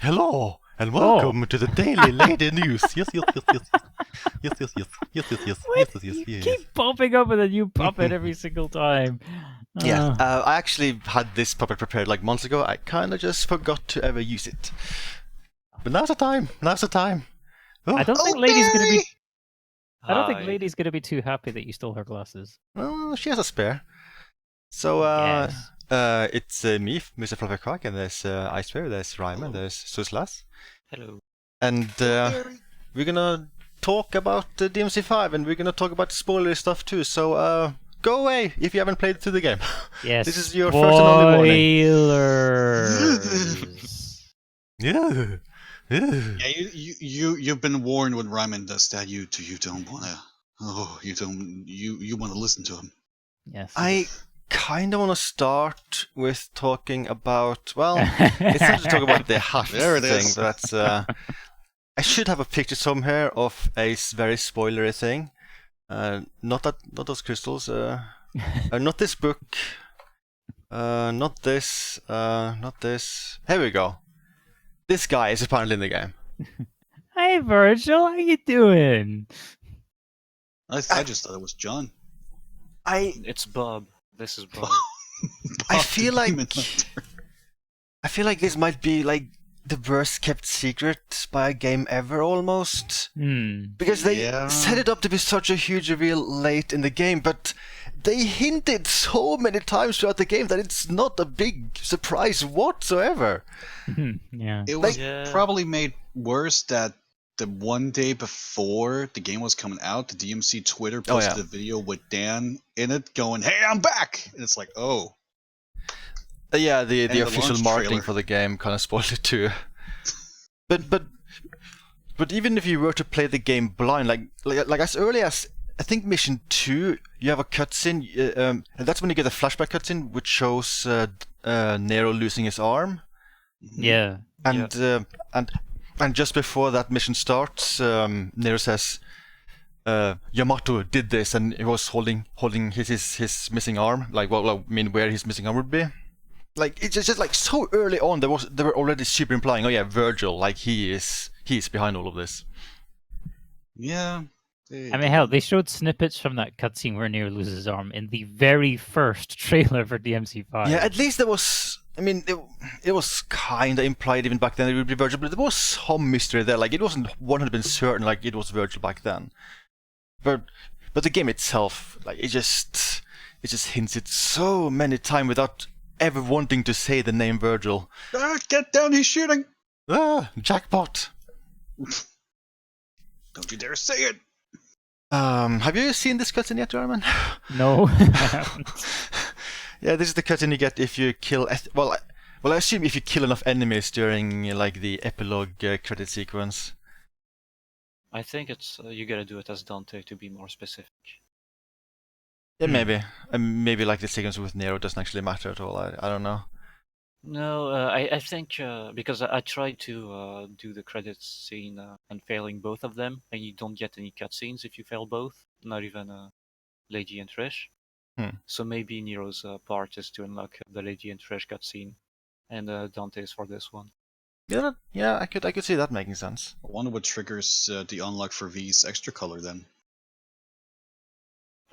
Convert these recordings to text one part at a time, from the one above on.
Hello and welcome to the Daily Lady News. Yes. You keep popping up with a new puppet every single time. Yeah, I actually had this puppet prepared like months ago. I kind of just forgot to ever use it. But now's the time. Oh. I don't think Lady's gonna be. I don't think Hi. Lady's gonna be too happy that you stole her glasses. Well, she has a spare. So, Yes. it's me, Mr. FluffyQuack, and there's Icewave, there's Ryman, there's Suuslas. Hello. And we're gonna talk about DMC5, and we're gonna talk about spoilery stuff too. So, go away if you haven't played through the game. Yes. This is your first and only warning. Spoilers. Yeah. Yeah, you've been warned when Ryman does that. You don't wanna. Oh, you wanna listen to him. Yes. I kind of want to start with talking about. Well, it's time to talk about the hat There it thing. is. But that's. I should have a picture somewhere of a very spoilery thing. Not those crystals. Not this book. Not this. Not this. Here we go. This guy is apparently in the game. Hey Virgil, how you doing? I just thought it was John. It's Bob. This is Bob. I feel like Demon Hunter. this might be like the worst kept secret by a game ever, almost. Because they set it up to be such a huge reveal late in the game, but they hinted so many times throughout the game that it's not a big surprise whatsoever. Yeah. It was Yeah. probably made worse that the one day before the game was coming out, the DMC Twitter posted a video with Dan in it going, "Hey, I'm back!" And it's like, oh. Yeah, the the official launch marketing trailer. for the game kind of spoiled it too. But even if you were to play the game blind, like as early as I think Mission 2, you have a cutscene, and that's when you get a flashback cutscene which shows Nero losing his arm. Yeah. And just before that mission starts, Nero says, Yamato did this, and he was holding his missing arm. Like, well, I mean, where his missing arm would be. Like, it's just like so early on, they were already super implying, oh yeah, Virgil, like he's behind all of this. Yeah. I mean, hell, they showed snippets from that cutscene where Nero loses his arm in the very first trailer for DMC5. Yeah, at least there was. I mean, it was kind of implied even back then it would be Virgil, but there was some mystery there. Like, it wasn't 100% certain like it was Virgil back then. But the game itself, like, it just hints it so many times without ever wanting to say the name Virgil. Ah, get down! He's shooting. Ah, jackpot! Don't you dare say it. Have you seen this cutscene yet, Ryman? No. Yeah, this is the cutscene you get if you kill. Well, I assume if you kill enough enemies during like the epilogue credit sequence. I think it's you gotta do it as Dante to be more specific. Yeah, maybe. Maybe like the sequence with Nero doesn't actually matter at all. I don't know. No, I think because I tried to do the credits scene and failing both of them, and you don't get any cutscenes if you fail both, not even Lady and Trish. So maybe Nero's part is to unlock the Lady and Trish cutscene, and Dante's for this one. Yeah, I could see that making sense. I wonder what triggers the unlock for V's extra color then.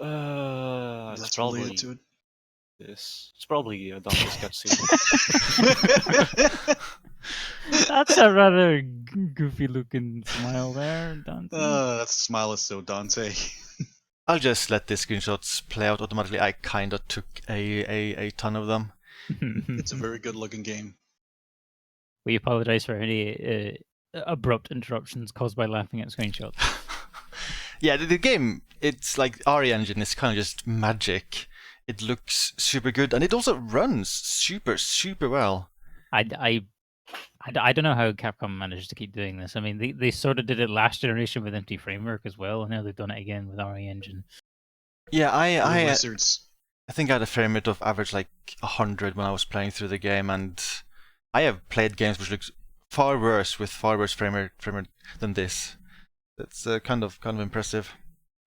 It's That's probably related to it. this. It's probably Dante's cutscene. That's a rather goofy-looking smile there, Dante. That smile is so Dante. I'll just let the screenshots play out automatically. I kinda took a ton of them. It's a very good looking game. We apologize for any abrupt interruptions caused by laughing at screenshots. Yeah, the game, it's like RE Engine is kind of just magic. It looks super good, and it also runs super well. I don't know how Capcom managed to keep doing this. I mean, they sort of did it last generation with Empty Framework as well, and now they've done it again with RE Engine. Yeah, I Wizards. I think I had a frame rate of average like 100 when I was playing through the game, and I have played games which look far worse with far worse frame rate than this. That's kind of impressive.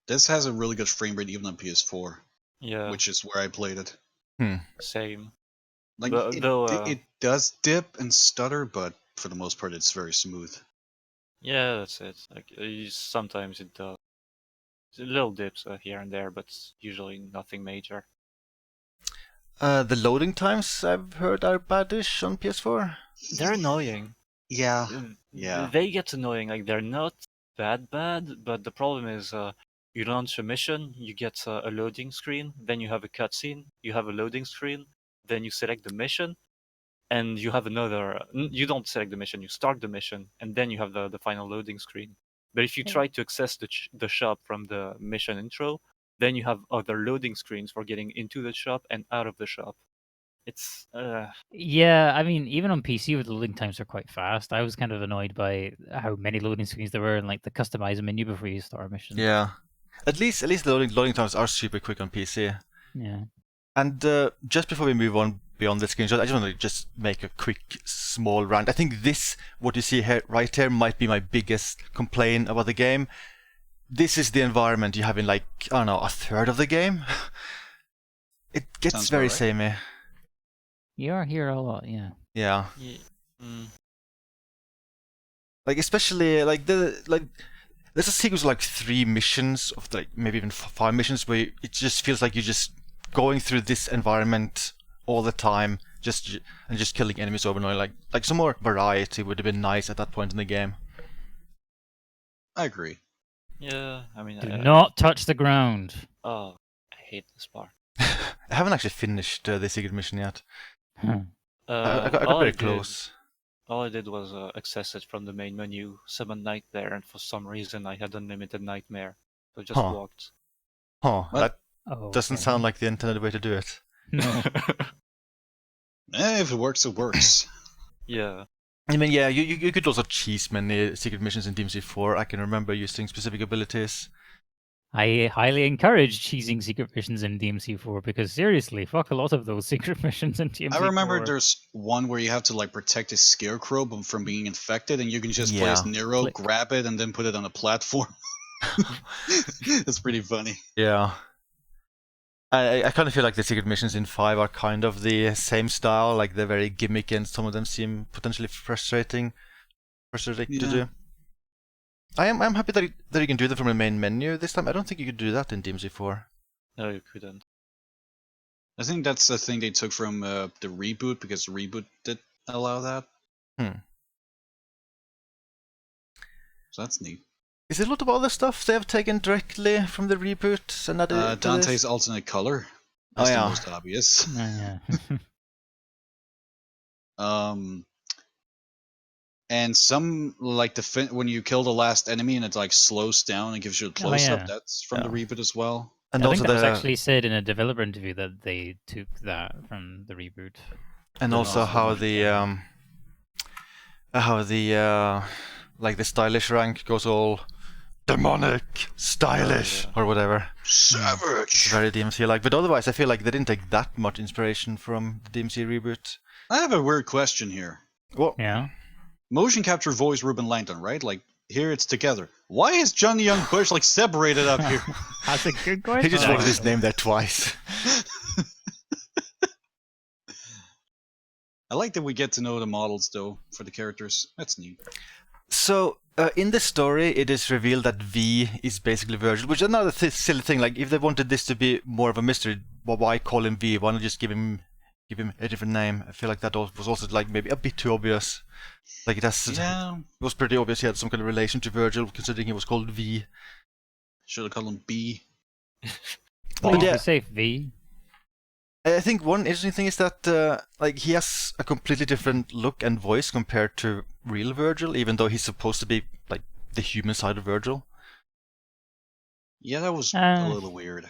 This has a really good frame rate even on PS4, Yeah, which is where I played it. same. Like Though, it does dip and stutter, but for the most part, it's very smooth. Yeah, that's it. Like sometimes it does little dips here and there, but usually nothing major. The loading times I've heard are baddish on PS4. They're annoying. Yeah. They get annoying. Like they're not bad, but the problem is you launch a mission, you get a loading screen, then you have a cutscene, you have a loading screen, then you select the mission, and you have another. You don't select the mission, you start the mission, and then you have the final loading screen. But if you try to access the shop from the mission intro, then you have other loading screens for getting into the shop and out of the shop. It's Yeah, I mean, even on PC, the loading times are quite fast. I was kind of annoyed by how many loading screens there were and like the customize menu before you start a mission. Yeah, at least the loading times are super quick on PC. Yeah. And just before we move on beyond the screenshot, I just want to just make a quick small rant. I think what you see here, right here, might be my biggest complaint about the game. This is the environment you have in like, I don't know, a third of the game. It gets Sounds very about right. samey. You are here a lot, yeah. Yeah. mm, Like especially there's a sequence of like 3 missions of like maybe even 5 missions where it just feels like you're just going through this environment all the time, just killing enemies over and over. Like some more variety would have been nice at that point in the game. I agree. yeah, I mean, Do not touch the ground. oh, I hate this part. I haven't actually finished the secret mission yet. Huh. I got all very did- close. All I did was access it from the main menu, summon Nightmare, and for some reason I had unlimited Nightmare, so I just Huh. walked. Huh, What? that Oh, doesn't okay. sound like the intended way to do it. No. If it works, it works. Yeah. I mean, yeah, you could also cheese many secret missions in DMC4. I can remember using specific abilities. I highly encourage cheesing secret missions in DMC4 because seriously, fuck a lot of those secret missions in DMC4. I remember there's one where you have to like protect a scarecrow from being infected, and you can just play as Yeah. Nero, Click. grab it, and then put it on a platform. It's pretty funny. Yeah. I kind of feel like the secret missions in 5 are kind of the same style, like they're very gimmicky and some of them seem potentially frustrating to Yeah. do. I'm happy that you can do them from the main menu this time. I don't think you could do that in DMC4. No, you couldn't. I think that's the thing they took from the reboot, because the reboot did allow that. So that's neat. Is there a lot of other stuff they have taken directly from the reboot and added to Dante's this? alternate color. Oh, That's the yeah. most obvious. Yeah. And some like when you kill the last enemy and it like slows down and gives you a close up. yeah. That's from the Yeah. reboot as well. And I also think that was the actually said in a developer interview that they took that from the reboot. and Yeah, also no, how it's the like the stylish rank goes all demonic, stylish, yeah. or whatever. It's Savage. very DMC like. But otherwise, I feel like they didn't take that much inspiration from the DMC reboot. I have a weird question here. Well, Yeah. Motion capture voice Ruben Langdon, right? Like here it's together. Why is Johnny Young Bush like separated up here? That's a good question. he just wanted his name there twice. I like that we get to know the models though for the characters. That's neat. So, in the story, it is revealed that V is basically Virgil, which is another silly thing. Like, if they wanted this to be more of a mystery, why call him V? Why not just give him a different name? I feel like that was also like maybe a bit too obvious. Like it was pretty obvious he had some kind of relation to Virgil, considering he was called V. Should have called him B. But yeah. yeah. Say V. I think one interesting thing is that like he has a completely different look and voice compared to real Virgil, even though he's supposed to be like the human side of Virgil. Yeah, that was a little weird.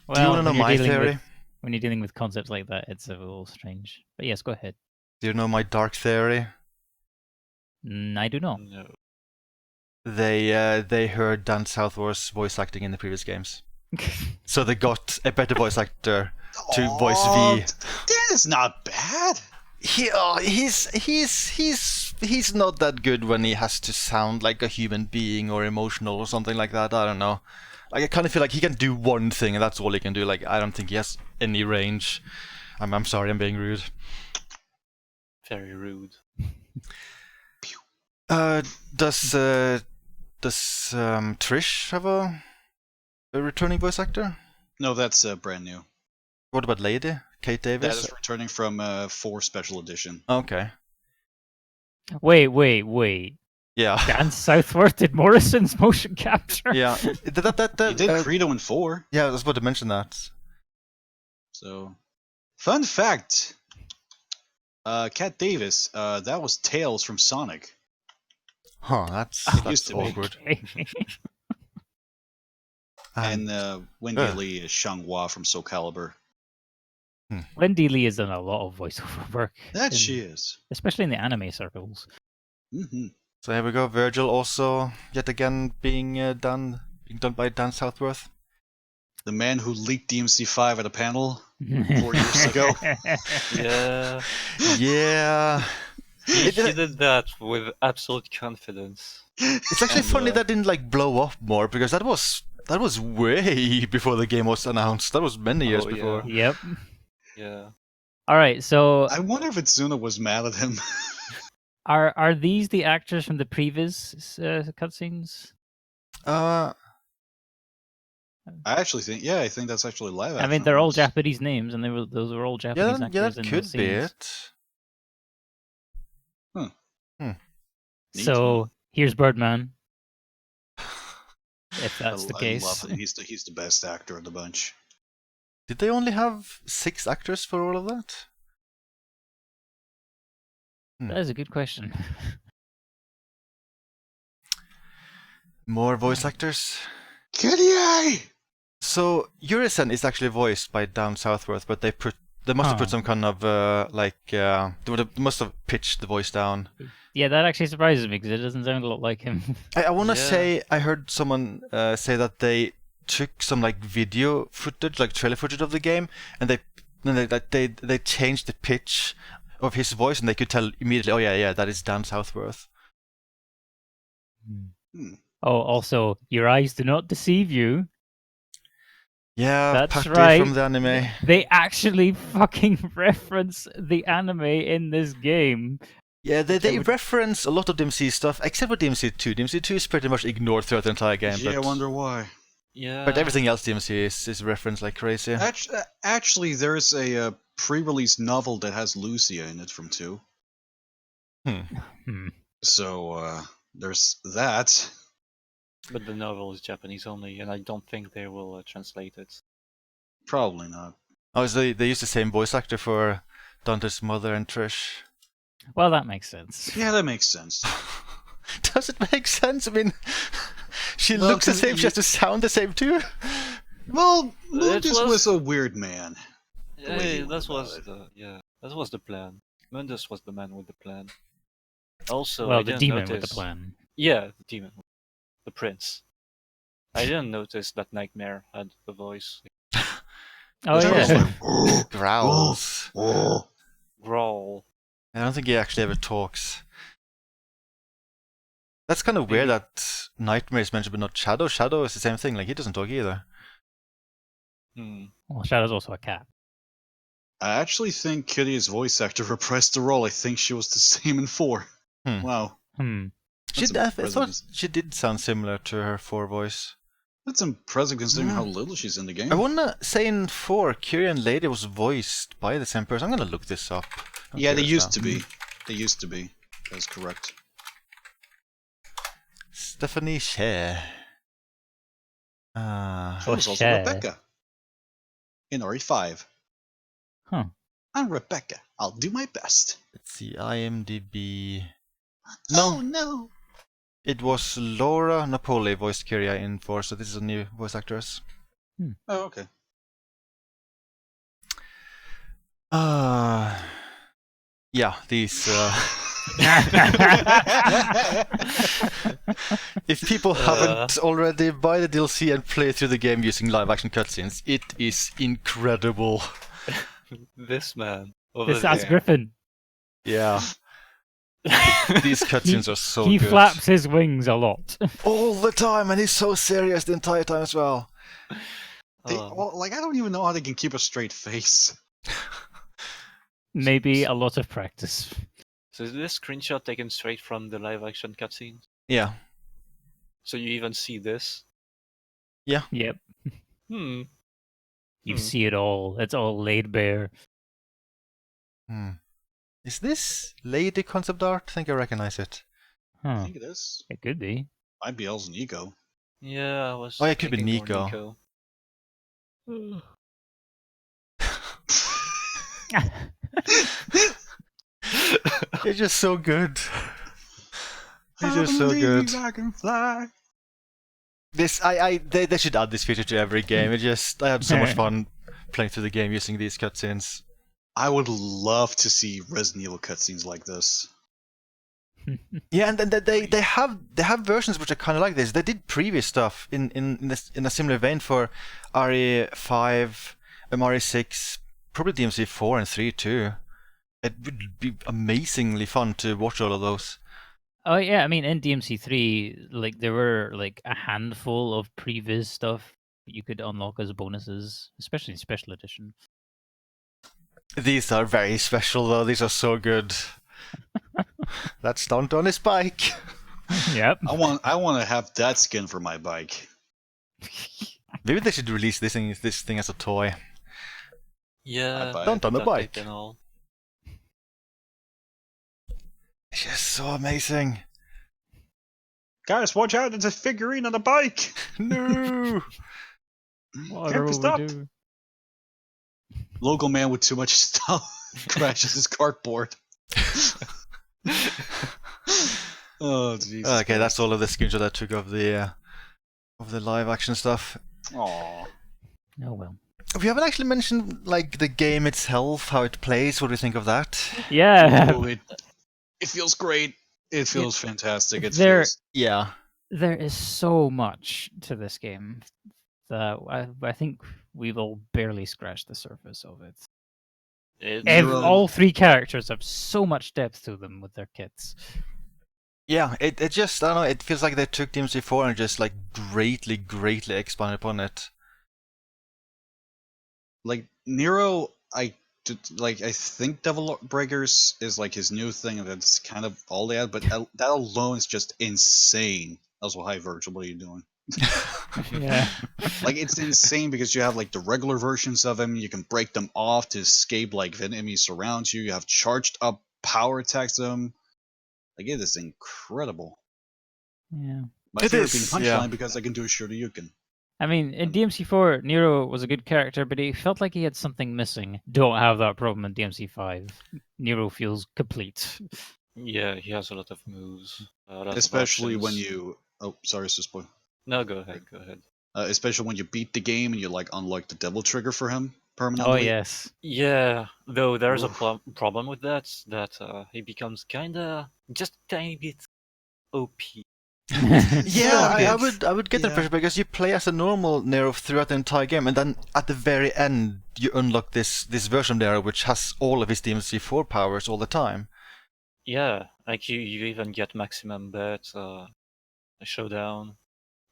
Well, Do you want to know when you're my dealing theory? with- when you're dealing with concepts like that, it's a little strange. But yes, go ahead. Do you know my dark theory? I do not. No. They heard Dan Southworth's voice acting in the previous games, so they got a better voice actor to voice V. That is not bad. He's not that good when he has to sound like a human being or emotional or something like that. I don't know. Like I kind of feel like he can do one thing and that's all he can do. Like I don't think he has any range. I'm sorry, I'm being rude. Very rude. Does Trish have a returning voice actor? No, that's brand new. What about Lady? Kate Davis? That is returning from 4 Special Edition. Okay. Wait. Yeah. Dan Southworth did Morrison's motion capture. Yeah. He did Credo in 4. Yeah, I was about to mention that. So, fun fact. Cat Davis, that was Tails from Sonic. Huh, that's used to be. awkward. And Wendy Lee is Xianghua from Soul Calibur. Wendy Lee has done a lot of voiceover work. She is. Especially in the anime circles. Mm-hmm. So here we go. Virgil also yet again being done by Dan Southworth. The man who leaked DMC5 at a panel 4 years ago. Yeah. Yeah. He did that with absolute confidence. It's actually funny that didn't like blow up more, because that was way before the game was announced. That was many years before. Yep. Yeah. All right, so I wonder if Itsuna was mad at him. are these the actors from the previous cutscenes? I actually think, I think that's actually live action. I mean, they're all Japanese names, and those were all Japanese actors. Yeah, that in could those be scenes. it. So here's Birdman. If that's the case. I love it. He's the best actor of the bunch. Did they only have 6 actors for all of that? That is a good question. More voice actors? Kitty! So Urisen is actually voiced by Dan Southworth, but they must have put some kind of they must have pitched the voice down. Yeah, that actually surprises me because it doesn't sound a lot like him. I want to say I heard someone say that they took some like video footage, like trailer footage of the game, and they changed the pitch of his voice, and they could tell immediately, oh yeah, that is Dan Southworth. Oh, also, your eyes do not deceive you. Yeah, that's Patty right. from the anime. They actually fucking reference the anime in this game. Yeah, they reference a lot of DMC stuff, except for DMC2. DMC2 is pretty much ignored throughout the entire game. Yeah, I wonder why. Yeah. But everything else DMC is referenced like crazy. Actually, there's a pre-release novel that has Lucia in it from 2. So, there's that. But the novel is Japanese only, and I don't think they will translate it. Probably not. Oh, so they used the same voice actor for Dante's mother and Trish. Well, that makes sense. Yeah, that makes sense. Does it make sense? I mean, she looks the same, she has to sound the same too? Well, Mundus was a weird man. That was the plan. Mundus was the man with the plan. Also, well, the demon with the plan. Yeah, the demon. The prince. I didn't notice that Nightmare had a voice. Oh yeah. Growls. Growl. I don't think he actually ever talks. That's kind of weird that Nightmare is mentioned but not Shadow. Shadow is the same thing, like he doesn't talk either. Well, Shadow's also a cat. I actually think Kitty's voice actor reprised the role. I think she was the same in 4. Wow. I thought she did sound similar to her 4 voice. That's impressive considering how little she's in the game. I wanna say in 4, Kyrie and Lady was voiced by the same person. I'm gonna look this up. Yeah, they used to be. They used to be. That's correct. Stephanie Sheh. She was also Rebecca in RE5. Huh. I'm Rebecca. I'll do my best. Let's see, IMDb. No, no. It was Laura Napoli voiced Kyria in 4, so this is a new voice actress. Oh, okay. Yeah, these. If people haven't already, buy the DLC and play through the game using live-action cutscenes. It is incredible. This man. This is Griffin. Yeah. These cutscenes are so good. He flaps his wings a lot. All the time, and he's so serious the entire time as well. I don't even know how they can keep a straight face. Maybe a lot of practice. So is this screenshot taken straight from the live action cutscenes? Yeah. So you even see this? Yep. Hmm. You see it all. It's all laid bare. Is this Lady concept art? I think I recognize it. I Huh. think it is. It could be. Might be Els and Nico. Yeah, I was. Oh, yeah, it could be thinking more Nico. It's just so good. It's just so good. I can fly. This they should add this feature to every game. I had so much fun playing through the game using these cutscenes. I would love to see Resident Evil cutscenes like this. Yeah, and then they have versions which are kind of like this. They did previous stuff in a similar vein for RE5, RE6, probably DMC 4 and 3 too. It would be amazingly fun to watch all of those. Oh yeah, I mean in DMC3, like there were like a handful of previs stuff you could unlock as bonuses, especially in Special Edition. These are very special though. These are so good. That stunt on his bike. Yep. I want to have that skin for my bike. Maybe they should release this thing as a toy. Yeah. Stunt on the duct bike. tape and all. It's just so amazing. Guys, watch out! It's a figurine on a bike. No. What Can't will be we stopped. do? Local man with too much stuff crashes his cardboard. Oh Jesus! Okay, that's all of the screenshots I took of the live action stuff. Aww. Oh well. We haven't actually mentioned like the game itself, how it plays. What do you think of that? Yeah. Oh, it feels great. It feels fantastic. It There- feels. Yeah. There is so much to this game that I think we've all barely scratched the surface of it. Nero- All three characters have so much depth to them with their kits. Yeah, it just, I don't know, it feels like they took DMC4 and just like greatly expanded upon it. Like Nero, I think Devil Breakers is like his new thing, and that's kind of all they had. But that alone is just insane. Also, hi Virgil, what are you doing? Yeah. Like it's insane because you have like the regular versions of him. You can break them off to escape like if enemies surround you. You have charged up power attacks them. Like it is incredible. Yeah. My It favorite is, being Punchline yeah. because I can do a Shoryuken. I mean, in DMC4, Nero was a good character, but he felt like he had something missing. Don't have that problem in DMC5. Nero feels complete. Yeah, he has a lot of moves. A lot of Especially when options. you. Oh, sorry, Susboy. No, go ahead. Go ahead. Especially when you beat the game and you like unlock the devil trigger for him permanently. Oh, yes. Yeah, though there's a Oof. problem with that. That he becomes kinda just a tiny bit OP. Yeah, I bit. would get the Yeah. impression because you play as a normal Nero throughout the entire game, and then at the very end you unlock this version of Nero which has all of his DMC4 powers all the time. Yeah, like you even get maximum bet, showdown.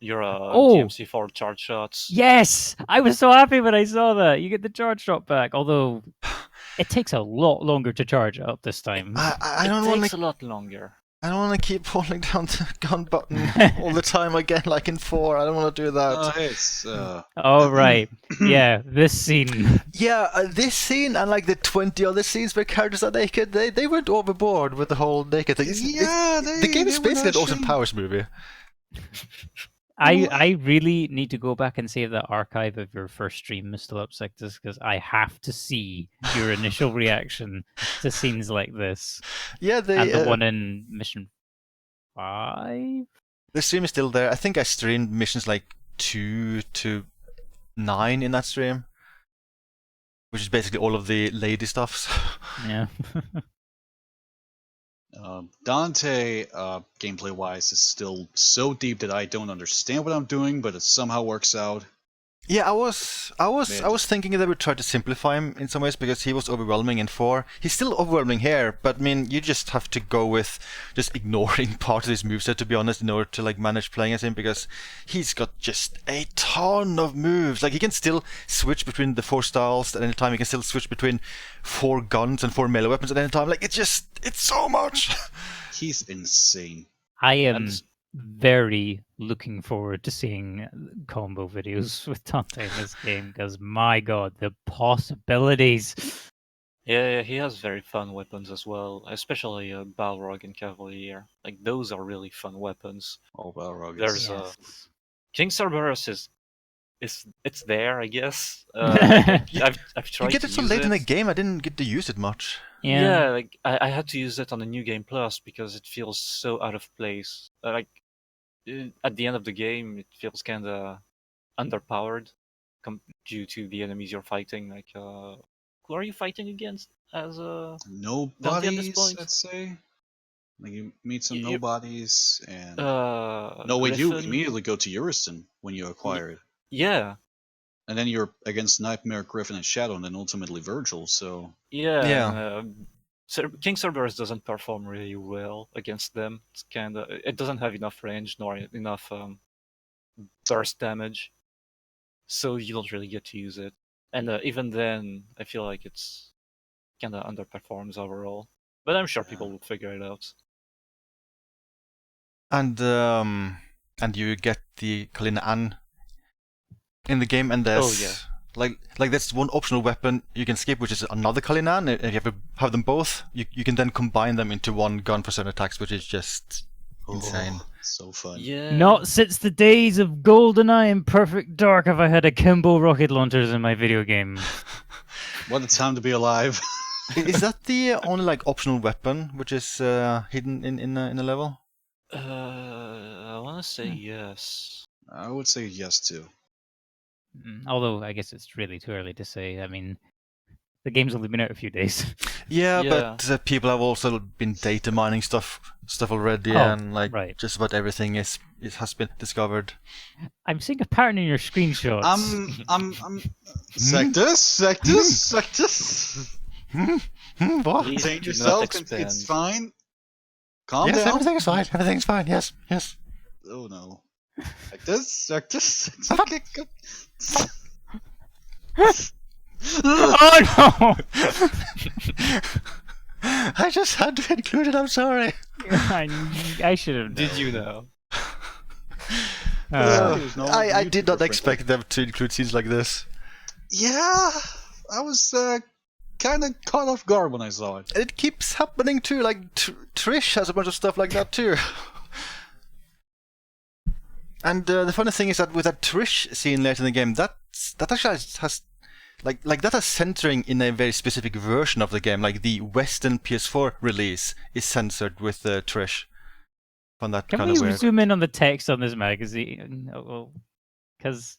Your Oh! DMC4 charge shots. Yes! I was so happy when I saw that. You get the charge shot back, although it takes a lot longer to charge up this time. I It don't want takes to. a lot longer. I don't want to keep holding down the gun button all the time again, like in 4. I don't want to do that. It's Oh, right. Yeah, this scene. Yeah, this scene and like the 20 other scenes where characters are naked, they went overboard with the whole naked thing. The game is basically an Austin Powers movie. I really need to go back and save that archive of your first stream, Mr. Upsectus, because I have to see your initial reaction to scenes like this. Yeah, And the one in Mission 5? the stream is still there. I think I streamed missions like 2 to 9 in that stream, which is basically all of the lady stuff. Yeah. Dante, gameplay-wise, is still so deep that I don't understand what I'm doing, but it somehow works out. Yeah, I was Man. thinking that we would try to simplify him in some ways because he was overwhelming in 4. He's still overwhelming here, but I mean, you just have to go with just ignoring part of his moveset, to be honest, in order to like manage playing as him, because he's got just a ton of moves. Like he can still switch between the 4 styles at any time. He can still switch between 4 guns and 4 melee weapons at any time. Like it's so much. He's insane. I am And very looking forward to seeing combo videos with Dante in this game because my god, the possibilities. yeah, he has very fun weapons as well, especially Balrog and Cavalier. Like those are really fun weapons. Oh, Balrog. There's Yes. King Cerberus it's there, I guess. I've tried You get to it so use late in the it. game, I didn't get to use it much. Yeah, like I had to use it on the New Game Plus because it feels so out of place. At the end of the game, it feels kind of underpowered due to the enemies you're fighting. Like, who are you fighting against as Dante at this Nobodies, point? I'd say. Like you meet some You- nobodies, and no, wait, you Griffin. immediately go to Uriston when you acquire it, Yeah, and then you're against Nightmare, Griffin, and Shadow, and then ultimately Virgil. So yeah. Yeah. And, King Cerberus doesn't perform really well against them. It's kind of it doesn't have enough range nor enough burst damage, so you don't really get to use it. And even then, I feel like it's kind of underperforms overall. But I'm sure people will figure it out. And you get the Kalina Ann in the game, and there's like that's one optional weapon you can skip, which is another Kalina Ann. If you have them both, you can then combine them into one gun for certain attacks, which is just insane. oh, so fun. Yeah. Not since the days of GoldenEye and Perfect Dark have I had akimbo rocket launchers in my video game. What a time to be alive. Is that the only like optional weapon which is hidden in a level? I want to say yes. I would say yes too. Although I guess it's really too early to say. I mean, the game's only been out a few days. Yeah, Yeah. but people have also been data mining stuff already, Oh, and like right. just about everything has been discovered. I'm seeing a pattern in your screenshots. I'm Sectus. What? Please Contain do not yourself. expand. It's fine. Calm Yes, down. everything's fine. Everything's fine. Yes, yes. Oh no. Sectus. It's okay. Oh I just had to include it. I'm sorry. no! I should have. Did known. you know? There's no I YouTube did not reference. expect them to include scenes like this. Yeah, I was kind of caught off guard when I saw it. It keeps happening too. Like Trish has a bunch of stuff like that too. And the funny thing is that with that Trish scene later in the game, that actually has like that is centering in a very specific version of the game. Like the Western PS4 release is censored with Trish. Found that Can kind we of weird. zoom in on the text on this magazine? Because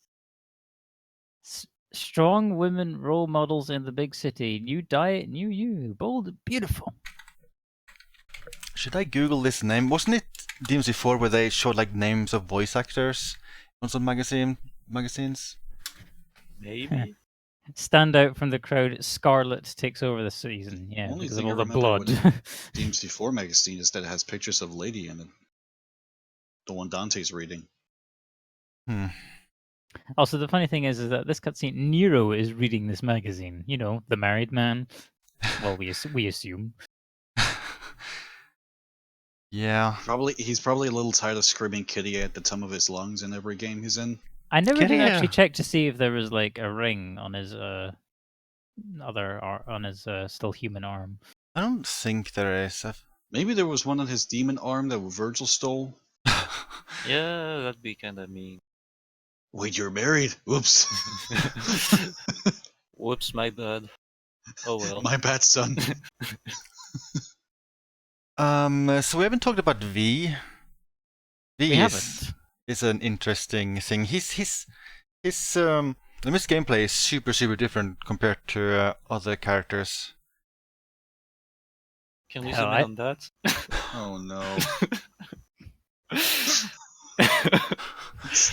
strong women role models in the big city, new diet, new you, bold and beautiful. Should I Google this name? Wasn't it DMC4 where they showed like names of voice actors on some magazines? Maybe. Stand out from the crowd. Scarlet takes over the season. Yeah, Only because of thing I all the remember blood. with DMC4 magazine is that it has pictures of Lady in it. The one Dante's reading. Also, the funny thing is that this cutscene, Nero is reading this magazine. You know, the married man. Well, we assume. Yeah. He's probably a little tired of screaming kitty at the top of his lungs in every game he's in. I never Get did here. actually check to see if there was like a ring on his still human arm. I don't think there is. Maybe there was one on his demon arm that Virgil stole. Yeah, that'd be kind of mean. Wait, you're married? Oops. Whoops, my bad. Oh well. My bad, son. So we haven't talked about V. V We is haven't. an interesting thing. His gameplay is super different compared to other characters. Can we Hell, zoom in on that? Oh no.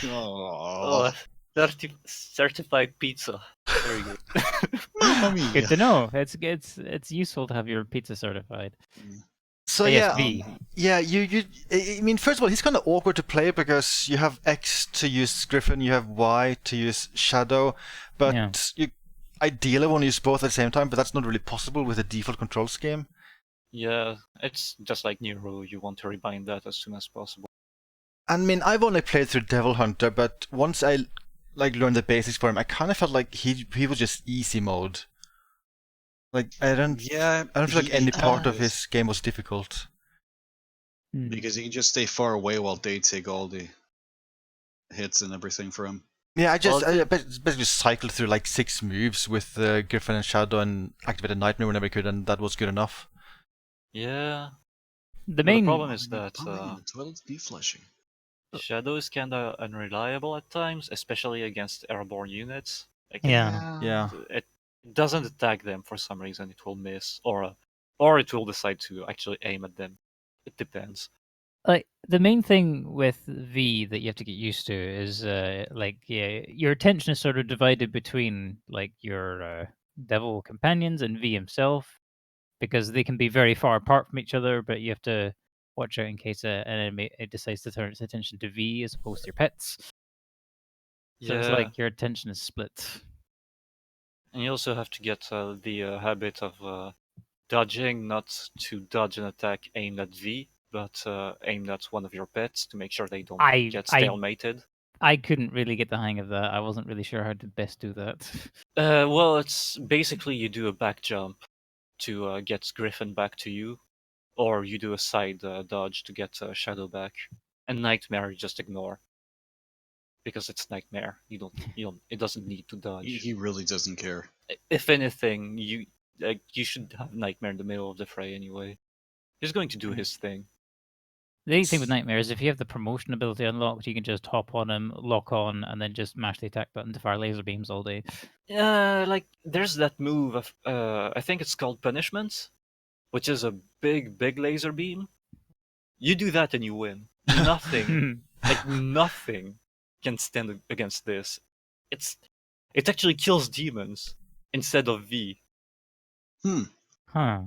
Oh, Certified pizza. Very good. Mamma mia. Good to know. It's useful to have your pizza certified. So But yes, yeah, V. yeah. I mean, first of all, he's kind of awkward to play because you have X to use Griffin, you have Y to use Shadow, but Yeah. you ideally want to use both at the same time. But that's not really possible with the default control scheme. Yeah, it's just like Nero. You want to rebind that as soon as possible. I mean, I've only played through Devil Hunter, but once I learned the basics for him, I kind of felt like he was just easy mode. Like I don't feel like any part of his game was difficult. Because he can just stay far away while they take all the hits and everything for him. Yeah, I basically cycled through like 6 moves with Griffin and Shadow and activated Nightmare whenever I could, and that was good enough. Yeah. The But main the problem is that the toilet's deflushing. Shadow is kinda unreliable at times, especially against airborne units. Like, Yeah. it doesn't attack them for some reason. It will miss, or it will decide to actually aim at them. It depends. like the main thing with V that you have to get used to is your attention is sort of divided between like your devil companions and V himself, because they can be very far apart from each other, but you have to watch out in case an enemy decides to turn its attention to V as opposed to your pets. So it's Yeah, like your attention is split. and you also have to get the habit of dodging, not to dodge an attack aimed at V, but aimed at one of your pets to make sure they don't get stalemated. I couldn't really get the hang of that. I wasn't really sure how to best do that. Well, it's basically you do a back jump to get Griffin back to you, or you do a side dodge to get Shadow back. And Nightmare you just ignore, because it's Nightmare. You don't. It doesn't need to dodge. He really doesn't care. If anything, you should have Nightmare in the middle of the fray anyway. He's going to do his thing. The neat thing with Nightmare is if you have the promotion ability unlocked, you can just hop on him, lock on, and then just mash the attack button to fire laser beams all day. Like there's that move of I think it's called Punishment, which is a big laser beam. You do that and you win. Nothing, like nothing, can stand against this. It actually kills demons instead of V. Huh.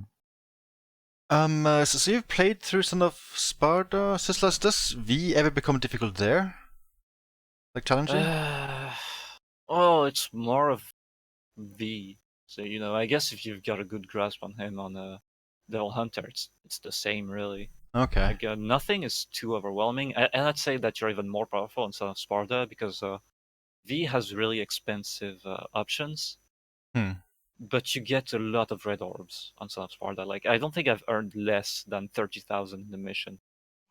So you've played through Son of Sparta, Suuslas. Does V ever become difficult there? Like challenging? Oh, it's more of V. So I guess if you've got a good grasp on him on Devil Hunter, it's the same really. Okay. Like nothing is too overwhelming, and I'd say that you're even more powerful in Son of Sparta because V has really expensive options. But you get a lot of red orbs on Son of Sparta. Like, I don't think I've earned less than 30,000 in the mission.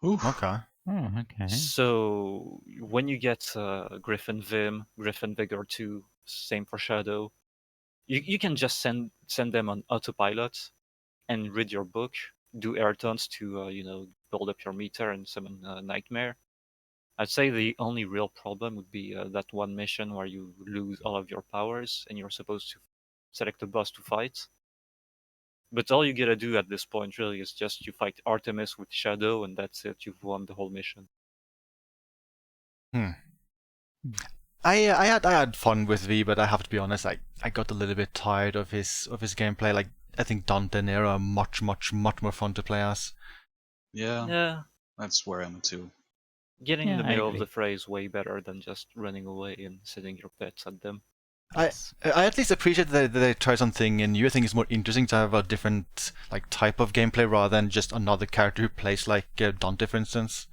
Okay. Oh, okay. So when you get Griffin Vim, Griffin Vigor 2, same for Shadow, you can just send them on autopilot and read your book, do air taunts to build up your meter and summon Nightmare. I'd say the only real problem would be that one mission where you lose all of your powers and you're supposed to select a boss to fight. But all you gotta do at this point really is just you fight Artemis with Shadow, and that's it. You've won the whole mission. I had fun with V, but I have to be honest, I got a little bit tired of his gameplay. Like I think Dante and Nero are much more fun to play as. Yeah. That's where I'm too. Getting in the I middle of agree. the fray is way better than just running away and sending your pets at them. I at least appreciate that they try something new. I think it's more interesting to have a different type of gameplay rather than just another character who plays like Dante, for instance.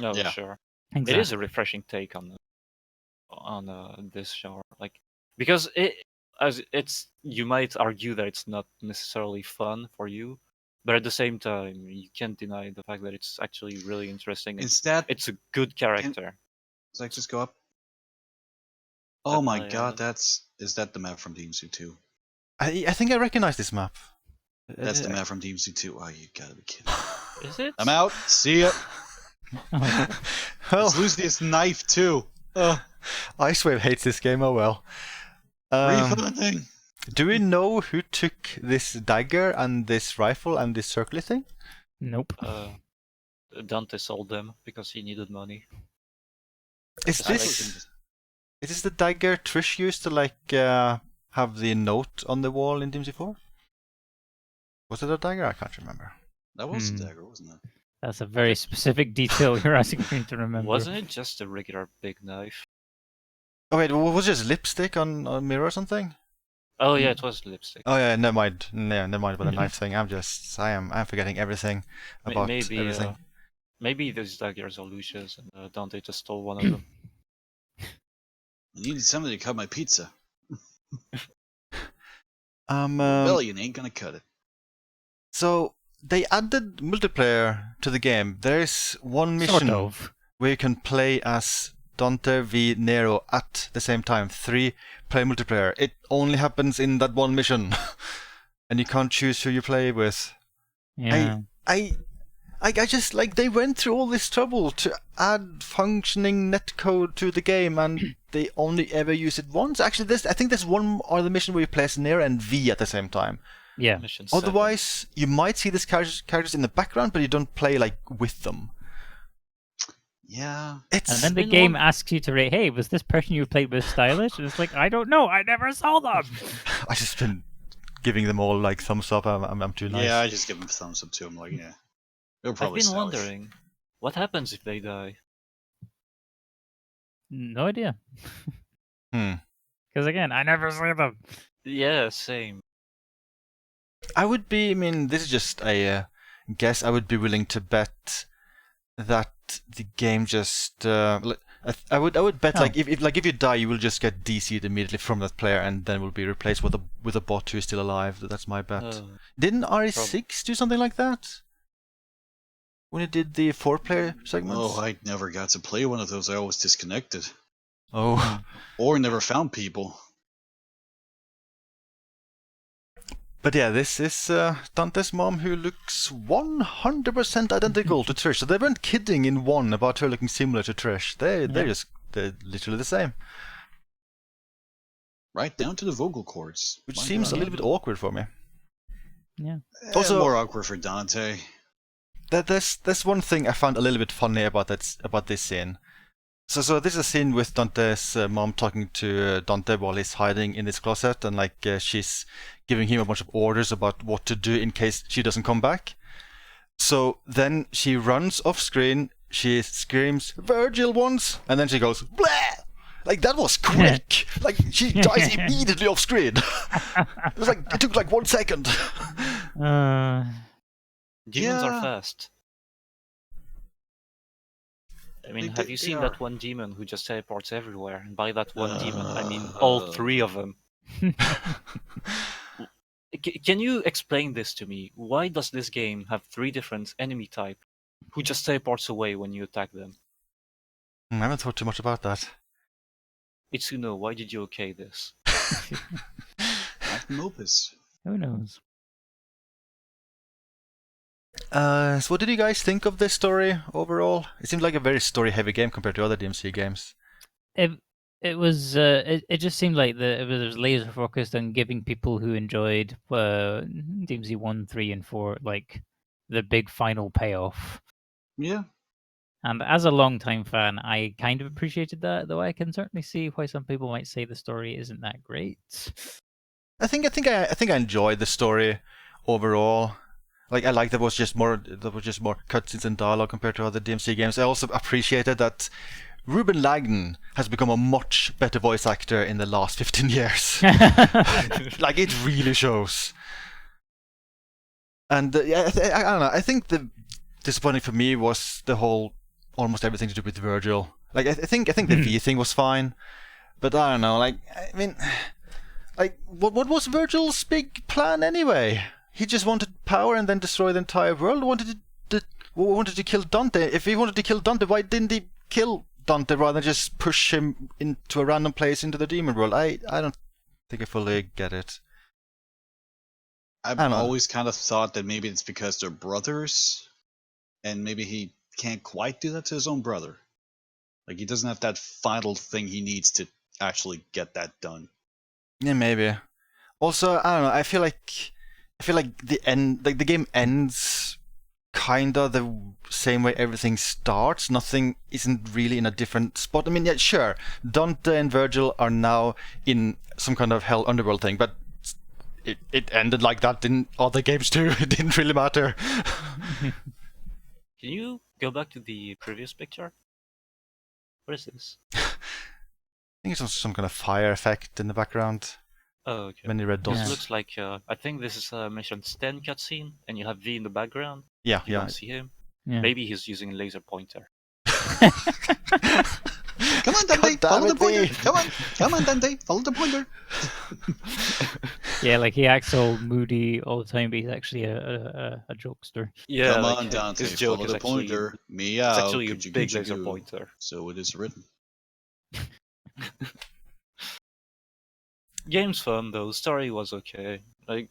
Oh, Yeah. sure. Exactly. It is a refreshing take on this genre, like because you might argue that it's not necessarily fun for you, but at the same time you can't deny the fact that it's actually really interesting. It's a good character. Does that just go up? Oh my yeah. god, is that the map from DMC 2? I think I recognize this map. That's the map from DMC 2. Oh, you gotta be kidding. Is it? I'm out. See ya. Well, Let's lose this knife too. Icewave hates this game. Oh well. Refunding. Do we know who took this dagger and this rifle and this circlet thing? Nope. Dante sold them because he needed money. Is Just this Is this the dagger Trish used to have the note on the wall in DMC4? Was it a dagger? I can't remember. That was a dagger, wasn't it? That's a very specific detail you're asking me to remember. Wasn't it just a regular big knife? Oh wait, was it just lipstick on a mirror or something? Oh yeah, it was lipstick. Oh yeah, never mind. No, never mind about the knife thing. I'm forgetting everything about Maybe everything. maybe those daggers are Lucia's and Dante just stole one of them. I needed somebody to cut my pizza. Um, Rebellion ain't gonna cut it. So they added multiplayer to the game. There's one mission Sort of. where you can play as Dante v Nero at the same time. 3-player multiplayer. It only happens in that one mission, and you can't choose who you play with. Yeah. I just they went through all this trouble to add functioning netcode to the game, and they only ever use it once. Actually, I think there's one other mission where you play as Nero and V at the same time. Yeah. Mission 7. Otherwise, you might see these characters in the background, but you don't play with them. Yeah. And then the game asks you to rate, hey, was this person you played with stylish? And it's like, I don't know, I never saw them. I just been giving them all thumbs up. I'm too nice. Yeah, I just give them thumbs up too. I'm like, yeah. They're I've probably been stylish. wondering, what happens if they die? No idea. Hmm. Because again, I never see them. Yeah, same. I would be. I mean, this is just a guess. I would be willing to bet that the game just. I would bet Oh. if you die, you will just get DC'd immediately from that player, and then will be replaced with a bot who is still alive. That's my bet. Didn't RE6 do something like that? When it did the 4-player segments? Oh, I never got to play one of those. I always disconnected. Oh. Or never found people. But yeah, this is Dante's mom, who looks 100% identical to Trish. So they weren't kidding in 1 about her looking similar to Trish. They're literally the same. Right down to the vocal cords. Which My seems God. a little bit awkward for me. Yeah. Also- more awkward for Dante. There's one thing I found a little bit funny about this scene. So this is a scene with Dante's mom talking to Dante while he's hiding in his closet, and she's giving him a bunch of orders about what to do in case she doesn't come back. So then she runs off screen, she screams Virgil once, and then she goes blah. That was quick. She dies immediately off screen. It took 1 second. Demons Yeah. are fast. I mean, have you seen that one demon who just teleports everywhere? And by that one demon, I mean all 3 of them. Can you explain this to me? Why does this game have 3 different enemy type who just teleports away when you attack them? I haven't thought too much about that. Itsuno, why did you okay this? Magnum opus. Who knows? So what did you guys think of this story overall? It seemed like a very story-heavy game compared to other DMC games. It was. It just seemed like it was laser focused on giving people who enjoyed DMC 1, 3, and 4 the big final payoff. Yeah. And as a long-time fan, I kind of appreciated that, though I can certainly see why some people might say the story isn't that great. I think I enjoyed the story overall. I like there was just more cutscenes and dialogue compared to other DMC games. I also appreciated that Ruben Lagden has become a much better voice actor in the last 15 years. It really shows. And I don't know. I think the disappointing for me was the whole almost everything to do with Virgil. I think the V thing was fine, but I don't know. What was Virgil's big plan anyway? He just wanted power and then destroy the entire world. Wanted to kill Dante. If he wanted to kill Dante, why didn't he kill Dante rather than just push him into a random place into the demon world? I don't think I fully get it. I've always kind of thought that maybe it's because they're brothers, and maybe he can't quite do that to his own brother. He doesn't have that final thing he needs to actually get that done. Yeah, maybe. Also, I don't know. I feel like the end, the game ends kind of the same way everything starts. Nothing isn't really in a different spot. I mean, yeah, sure, Dante and Virgil are now in some kind of hell underworld thing, but it ended like that in other games too. It didn't really matter. Can you go back to the previous picture? What is this? I think it's some kind of fire effect in the background. Oh, okay. Many red dots. This looks like, I think this is a Mission 10 cutscene, and you have V in the background. Yeah, You yeah. don't see him. Yeah. Maybe he's using a laser pointer. Come on, Dante, God damn follow the it, pointer. V. Come on, Dante, follow the pointer. Yeah, like he acts all moody all the time, but he's actually a jokester. Yeah, Come like, on, Dante, his joke follow is the actually, pointer. it's Meow, actually a could you, big could you laser do? pointer. So it is written. Game's fun though. Story was okay. Like,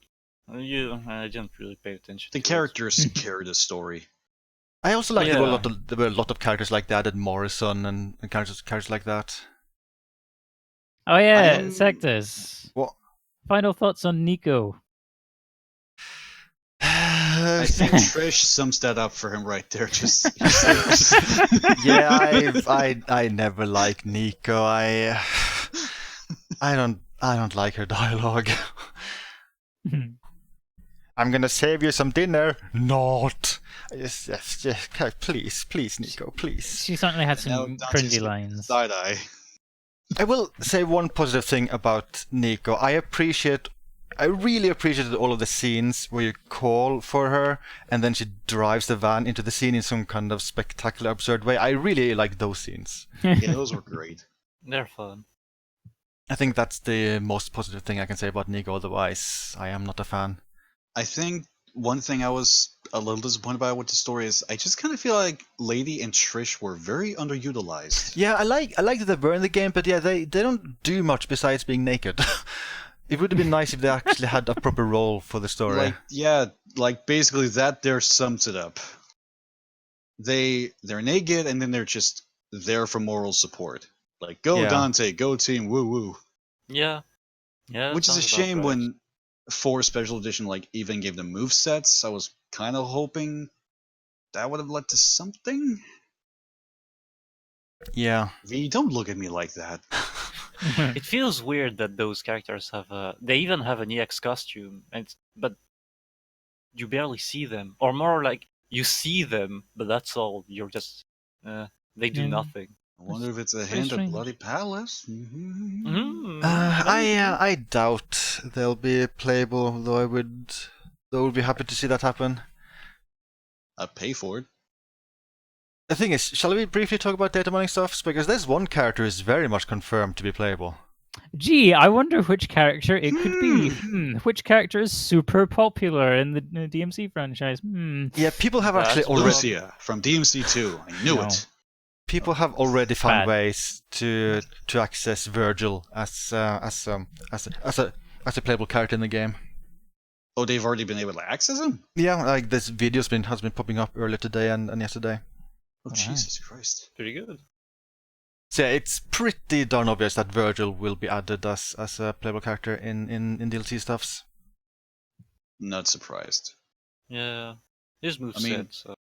I didn't really pay attention. The to characters carry the story. I also like there Yeah. were a lot of characters like that, and Morrison and characters like that. Oh yeah, am- Sectus. What? Final thoughts on Nico? I think Trish sums that up for him right there. Just Yeah, I never like Nico. I don't like her dialogue. I'm gonna save you some dinner. Not. Yes, please, Nico, please. She certainly had Now some Dante's cringy giving lines. side eye. I will say one positive thing about Nico. I really appreciated all of the scenes where you call for her and then she drives the van into the scene in some kind of spectacular, absurd way. I really like those scenes. Yeah, those were great. They're fun. I think that's the most positive thing I can say about Nico. Otherwise, I am not a fan. I think one thing I was a little disappointed by with the story is I just kind of feel like Lady and Trish were very underutilized. Yeah, I like that they were in the game, but yeah, they don't do much besides being naked. It would have been nice if they actually had a proper role for the story. Like basically that there sums it up. They're naked and then they're just there for moral support. Like go Yeah. Dante, go team, woo woo. Yeah. Yeah. Which is a sounds about shame right. when 4 special edition like even gave them movesets. I was kind of hoping that would have led to something. Yeah. V, don't look at me like that. It feels weird that those characters have they even have an EX costume, but you barely see them, or more like you see them, but that's all. You're just they do Yeah. nothing. I wonder if it's a very hint at strange. Bloody Palace. Mm-hmm. I doubt they'll be playable, though I would be happy to see that happen. I'd pay for it. The thing is, shall we briefly talk about data mining stuff? Because there's one character who is very much confirmed to be playable. Gee, I wonder which character it could be. Which character is super popular in the DMC franchise? Yeah, people have That's actually already Lucia from DMC2. I knew No. it. people have already found Bad. ways to access Virgil as a playable character in the game. Oh, they've already been able to access him? Yeah, like this video's has been popping up earlier today and yesterday. Oh, Wow. Jesus Christ. Pretty good. So yeah, it's pretty darn obvious that Virgil will be added as a playable character in DLC stuffs. Not surprised. Yeah. His moveset. I mean, So.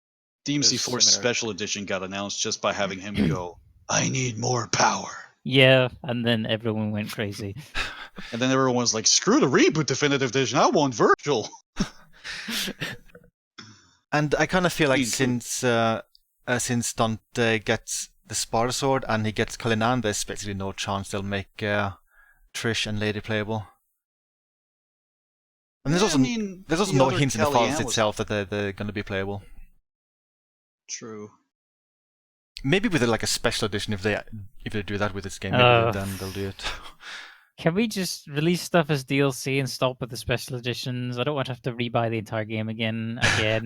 DMC4 similar. Special Edition got announced just by having him go, I need more power. Yeah, and then everyone went crazy. And then everyone was like, screw the reboot Definitive Edition, I want Virgil. And I kind of feel like Easily. since Dante gets the Sparta Sword and he gets Kalinan, there's basically no chance they'll make Trish and Lady playable. And there's Yeah, also I mean, there's also the no other hints in the Kellyanne files was- itself that they're going to be playable. True. Maybe with like a special edition, if they do that with this game, maybe Ugh. then they'll do it. Can we just release stuff as DLC and stop with the special editions? I don't want to have to rebuy the entire game again. Yeah.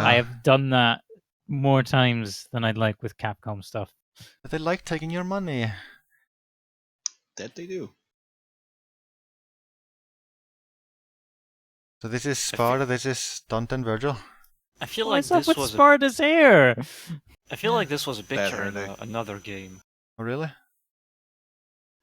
I have done that more times than I'd like with Capcom stuff. But they like taking your money. That they do. So this is Sparta, this is Dante and Virgil. I feel What's like up this with was. Sparta's hair? I feel like this was a Bad picture in hair day. another game. Oh really?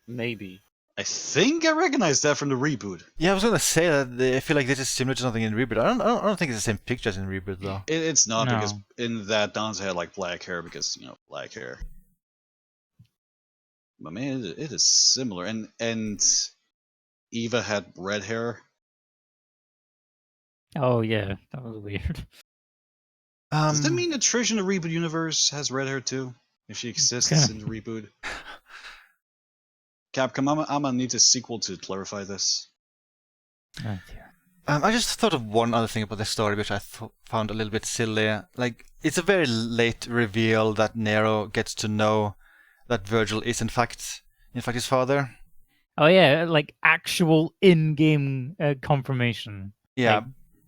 Maybe. I think I recognize that from the reboot. Yeah, I was gonna say that I feel like this is similar to something in Reboot. I don't think it's the same picture as in Reboot though. It's not, because No. in that Dante had like black hair because black hair. But man, it is similar, and Eva had red hair. Oh yeah, that was weird. Does that mean that Trish in the reboot universe has red hair too? If she exists in the reboot? Capcom, I'm gonna need a sequel to clarify this. Oh dear. I just thought of one other thing about the story, which I found a little bit silly. Like, it's a very late reveal that Nero gets to know that Virgil is in fact his father. Oh yeah, like actual in-game confirmation. Yeah, Like,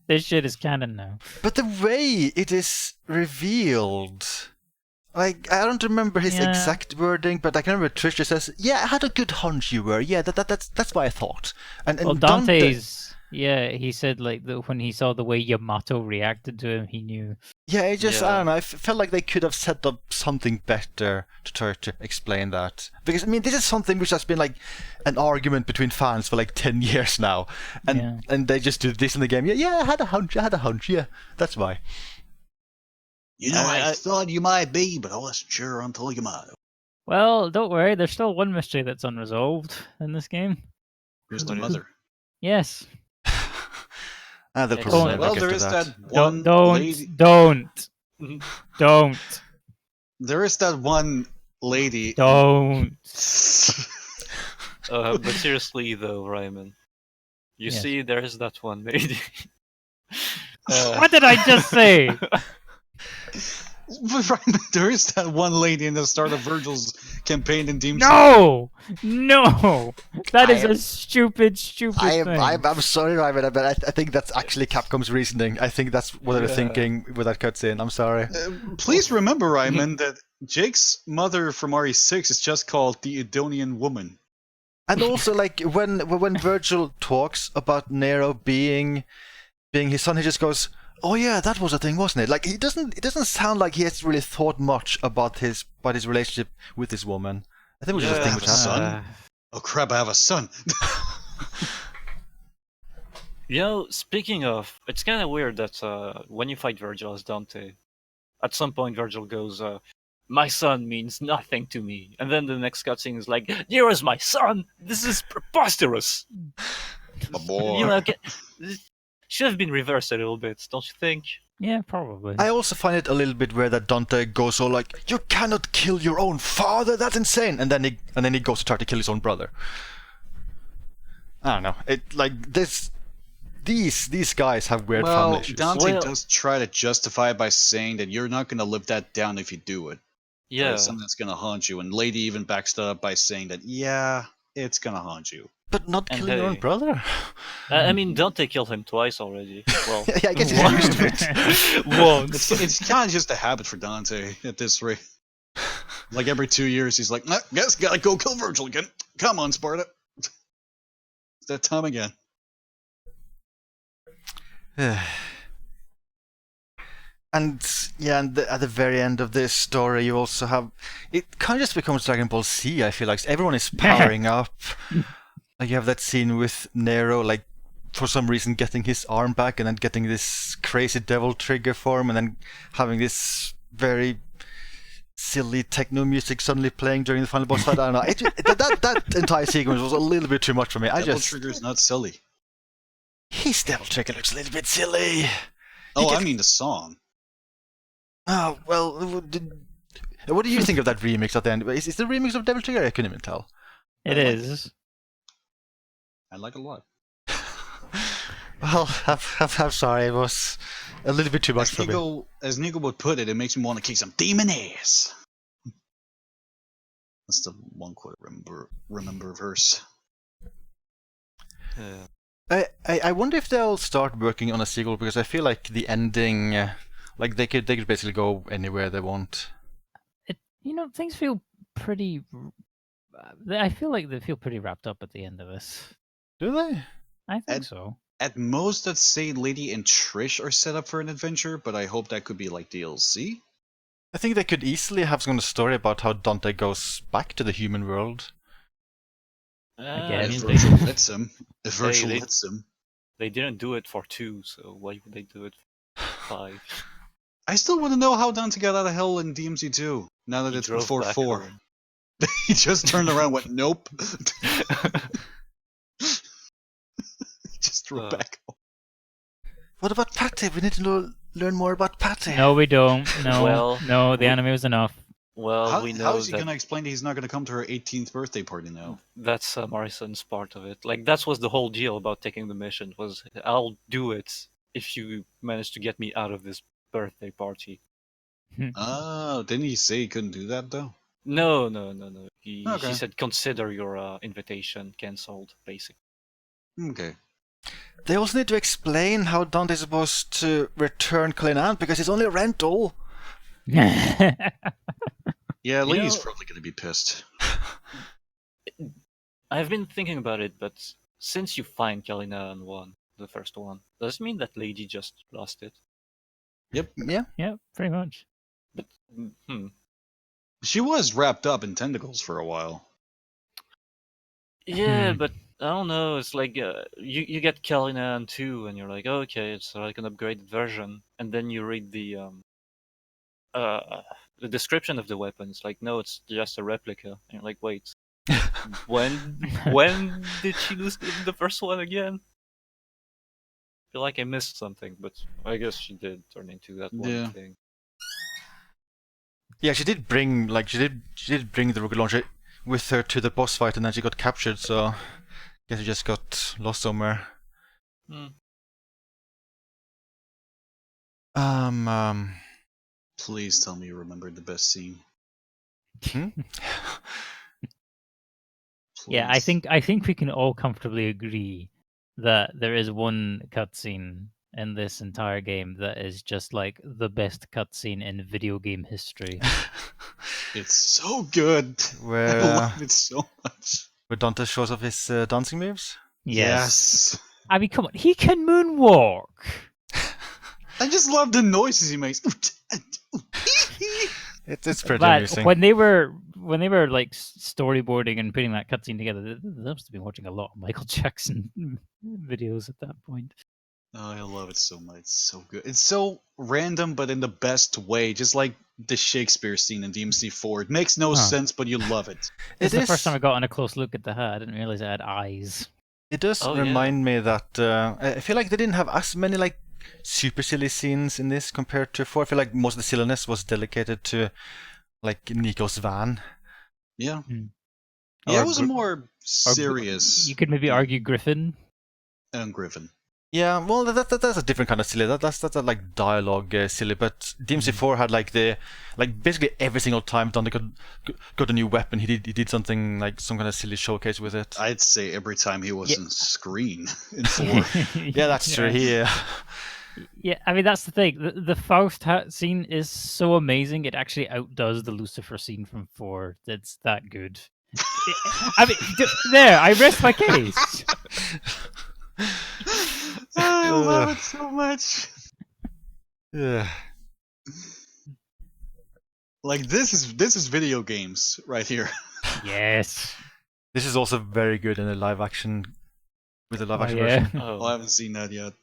this shit is canon now. but the way it is revealed, like, I don't remember his Yeah. exact wording, but I can remember Trish just says, "Yeah, I had a good hunch you were. Yeah, that's what I thought." And Well, Dante, Dante's, yeah, he said like that when he saw the way Yamato reacted to him, he knew. yeah, it just, I Yeah. don't know, I felt like they could have set up something better to try to explain that. Because, I mean, this is something which has been like an argument between fans for like 10 years now. And they just do this in the game. Yeah, I had a hunch, yeah, that's why. I thought you might be, but I wasn't sure until you might. Well, don't worry, there's still one mystery that's unresolved in this game. Who's the What is mother? Yes. They'll Excellent. probably never Well, get there to is that. that one Don't, lady. don't. There is that one lady. Don't. But seriously though, Ryman, you Yes. see, there is that one lady. What did I just say? But right, there is that one lady in the start of Virgil's campaign in Demon's No! That is I am- a stupid thing. I'm sorry, Ryman, but I think that's actually Capcom's reasoning. I think that's what they're Yeah. thinking with that cutscene. I'm sorry. Please remember, Ryman, that Jake's mother from RE6 is just called the Edonian woman. And also, like, when Virgil talks about Nero being his son, he just goes, "Oh yeah, that was a thing, wasn't it?" Like, it doesn't sound like he has really thought much about his relationship with this woman. I think it was just a thing Yeah, which have a happened. son? Oh crap, I have a son. Speaking of, it's kind of weird that when you fight Virgil as Dante, at some point Virgil goes, "My son means nothing to me," and then the next cutscene is like, "Nero's my son. This is preposterous." My boy. Should have been reversed a little bit, don't you think? Yeah, probably. I also find it a little bit weird that Dante goes all like, "You cannot kill your own father. That's insane." And then he goes to try to kill his own brother. I don't know. It like this. These guys have weird family issues. Dante Well- does try to justify it by saying that you're not going to live that down if you do it. Yeah. It's something that's going to haunt you. And Lady even backs that up by saying that, yeah, it's going to haunt you. But not And killing your own hey. brother. I mean, Dante killed him twice already. Well, Yeah, I guess he's used to it. once. It's kind of just a habit for Dante at this rate. Like every 2 years, he's like, guess gotta go kill Virgil again. Come on, Sparta. It's that time again. And yeah, and at the very end of this story, you also have it kind of just becomes Dragon Ball Z. I feel like everyone is powering up. Like you have that scene with Nero, like for some reason getting his arm back, and then getting this crazy devil trigger form, and then having this very silly techno music suddenly playing during the final boss fight. I don't know. That entire sequence was a little bit too much for me. Devil Trigger's not silly. His devil trigger looks a little bit silly. Oh, I mean the song. Oh, well, what do you think of that remix at the end? Is the remix of Devil Trigger? I couldn't even tell. It is. I like it a lot. Well, I'm sorry, it was a little bit too much for me. As Nico would put it, it makes me want to kick some demon ass. That's the one quote I remember verse. Yeah. I wonder if they'll start working on a sequel, because I feel like the ending, like they could basically go anywhere they want. Things feel pretty. I feel like they feel pretty wrapped up at the end of this. Do they? I think so. At most, I'd say Lady and Trish are set up for an adventure, but I hope that could be like DLC. I think they could easily have some story about how Dante goes back to the human world. Again. If they, Virtual lets him. If Hey, Virtual they- lets him. they didn't do it for 2, so why would they do it for 5? I still want to know how Dante got out of hell in DMC2. Now that He it's drove before back 4. home. He just turned around and went, nope. He just drove back home. What about Patty? We need to learn more about Patty. No, we don't. No, Well, no, the we- anime was enough. Well, we How know is he that going to explain that he's not going to come to her 18th birthday party now? that's Morrison's part of it. Like, that was the whole deal about taking the mission, was I'll do it if you manage to get me out of this birthday party. Oh, didn't he say he couldn't do that, though? No. He Okay. said consider your invitation cancelled, basically. Okay. They also need to explain how Dante's supposed to return Kalinan because it's only a rental. Yeah, You Lee's know- probably going to be pissed. I've been thinking about it, but since you find Kalina and won the first one, does it mean that Lady just lost it? Yeah. Yeah, pretty much. But She was wrapped up in tentacles for a while. yeah, Hmm. but I don't know. It's like you get Kalina 2, and you're like, okay, it's like an upgraded version, and then you read the description of the weapon. It's like, no, it's just a replica. And you're like, wait, when did she lose the first one again? I feel like I missed something, but I guess she did turn into that one Yeah. thing. Yeah, she did bring she did bring the rocket launcher with her to the boss fight, and then she got captured. So, I guess she just got lost somewhere. Hmm. Please tell me you remembered the best scene. Yeah, I Please. think we can all comfortably agree that there is one cutscene in this entire game that is just like the best cutscene in video game history. It's so good. Where, I love it so much. where Dante shows off his dancing moves. Yes. I mean, come on, he can moonwalk. I just love the noises he makes. It's pretty But amusing. when they were like storyboarding and putting that cutscene together, they must have been watching a lot of Michael Jackson videos at that point. Oh, I love it so much. It's so good. It's so random, but in the best way. Just like the Shakespeare scene in DMC4. It makes no sense, but you love it. It's the first time I got a close look at the hat. I didn't realize it had eyes. It does Oh, yeah. remind me that I feel like they didn't have as many like super silly scenes in this compared to 4. I feel like most of the silliness was dedicated to like Nico's van. Yeah. Hmm. Yeah, Or it was a Gr- more serious. You could maybe argue Griffin. And Griffin. Yeah, well, that's a different kind of silly. That's a like dialogue silly. But DMC4 had like basically every single time Dante got a new weapon, he did something like some kind of silly showcase with it. I'd say every time he was Yeah. on screen in 4. Yeah, that's true. Yeah, I mean that's the thing. The Faust hat scene is so amazing. It actually outdoes the Lucifer scene from 4. It's that good. I mean, there. I rest my case. I love it so much. Yeah. Like this is video games right here. Yes. This is also very good in a live action with the live Oh, action yeah. version. Oh, I haven't seen that yet.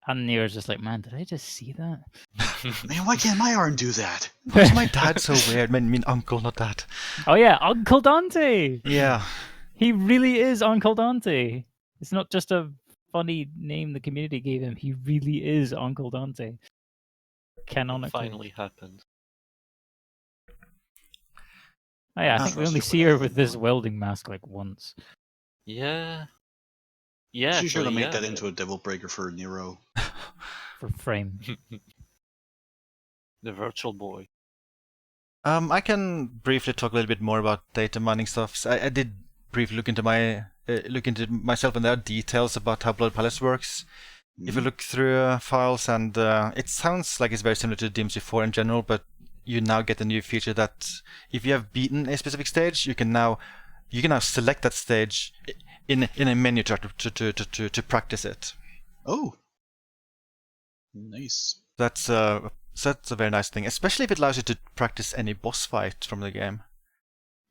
And Near's just like, man, did I just see that? Man, why can't my arm do that? Why is my dad so weird? I mean uncle, not dad. Oh yeah, Uncle Dante. Yeah. He really is Uncle Dante. It's not just a funny name the community gave him. He really is Uncle Dante. Canonically. Finally happened. Oh yeah, I Not think we only trusted see by her with this anyone. welding mask like once. Yeah. Yeah. She should have actually, made that into a devil breaker for Nero. For frame. The virtual boy. I can briefly talk a little bit more about data mining stuff. So I did briefly look into myself, and there are details about how Blood Palace works. If you look through files, and it sounds like it's very similar to DMC4 in general, but you now get a new feature that if you have beaten a specific stage, you can now select that stage in a menu to practice it. Oh. Nice. That's a very nice thing, especially if it allows you to practice any boss fight from the game.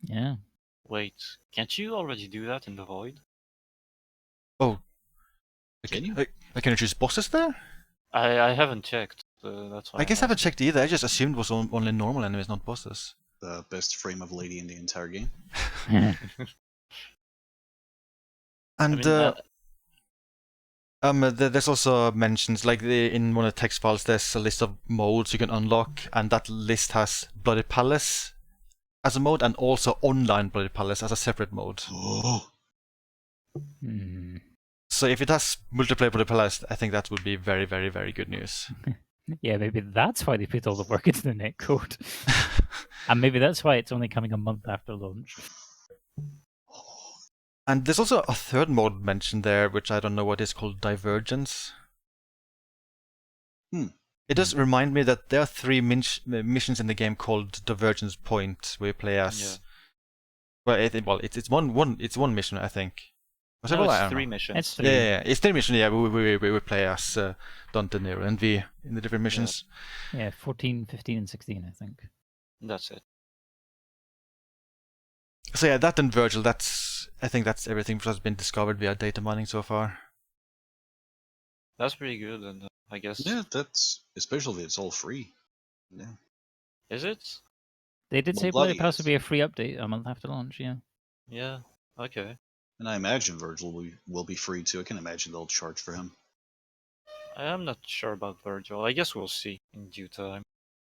Yeah. Wait, can't you already do that in the Void? Oh, Can you? can you choose bosses there? I haven't checked. That's why I guess I I'm haven't checked either. I just assumed it was only normal enemies, not bosses. The best frame of lady in the entire game. And there's also mentions, like in one of the text files, there's a list of modes you can unlock, and that list has Bloody Palace as a mode, and also online Bloody Palace as a separate mode. Oh. So if it has multiplayer Bloody Palace, I think that would be very, very, very good news. Yeah, maybe that's why they put all the work into the netcode. And maybe that's why it's only coming a month after launch. And there's also a third mode mentioned there, which I don't know what is, called Divergence. It does remind me that there are 3 missions in the game called Divergence Point, where you play as. It's one mission, I think. Was No, it? it's 3 missions. It's 3. Yeah, it's 3 missions. Yeah, we play as Dante, Nero, and V in the different missions. Yeah, 14, 15, and 16, I think. That's it. So yeah, that and Virgil. I think that's everything that has been discovered via data mining so far. That's pretty good, and I guess. Yeah, that's especially if it's all free. Yeah. Is it? They did Well, say Bloody Bloody Palace is. would be a free update a month after launch, yeah. Yeah. Okay. And I imagine Virgil will be free too. I can imagine they'll charge for him. I'm not sure about Virgil. I guess we'll see in due time.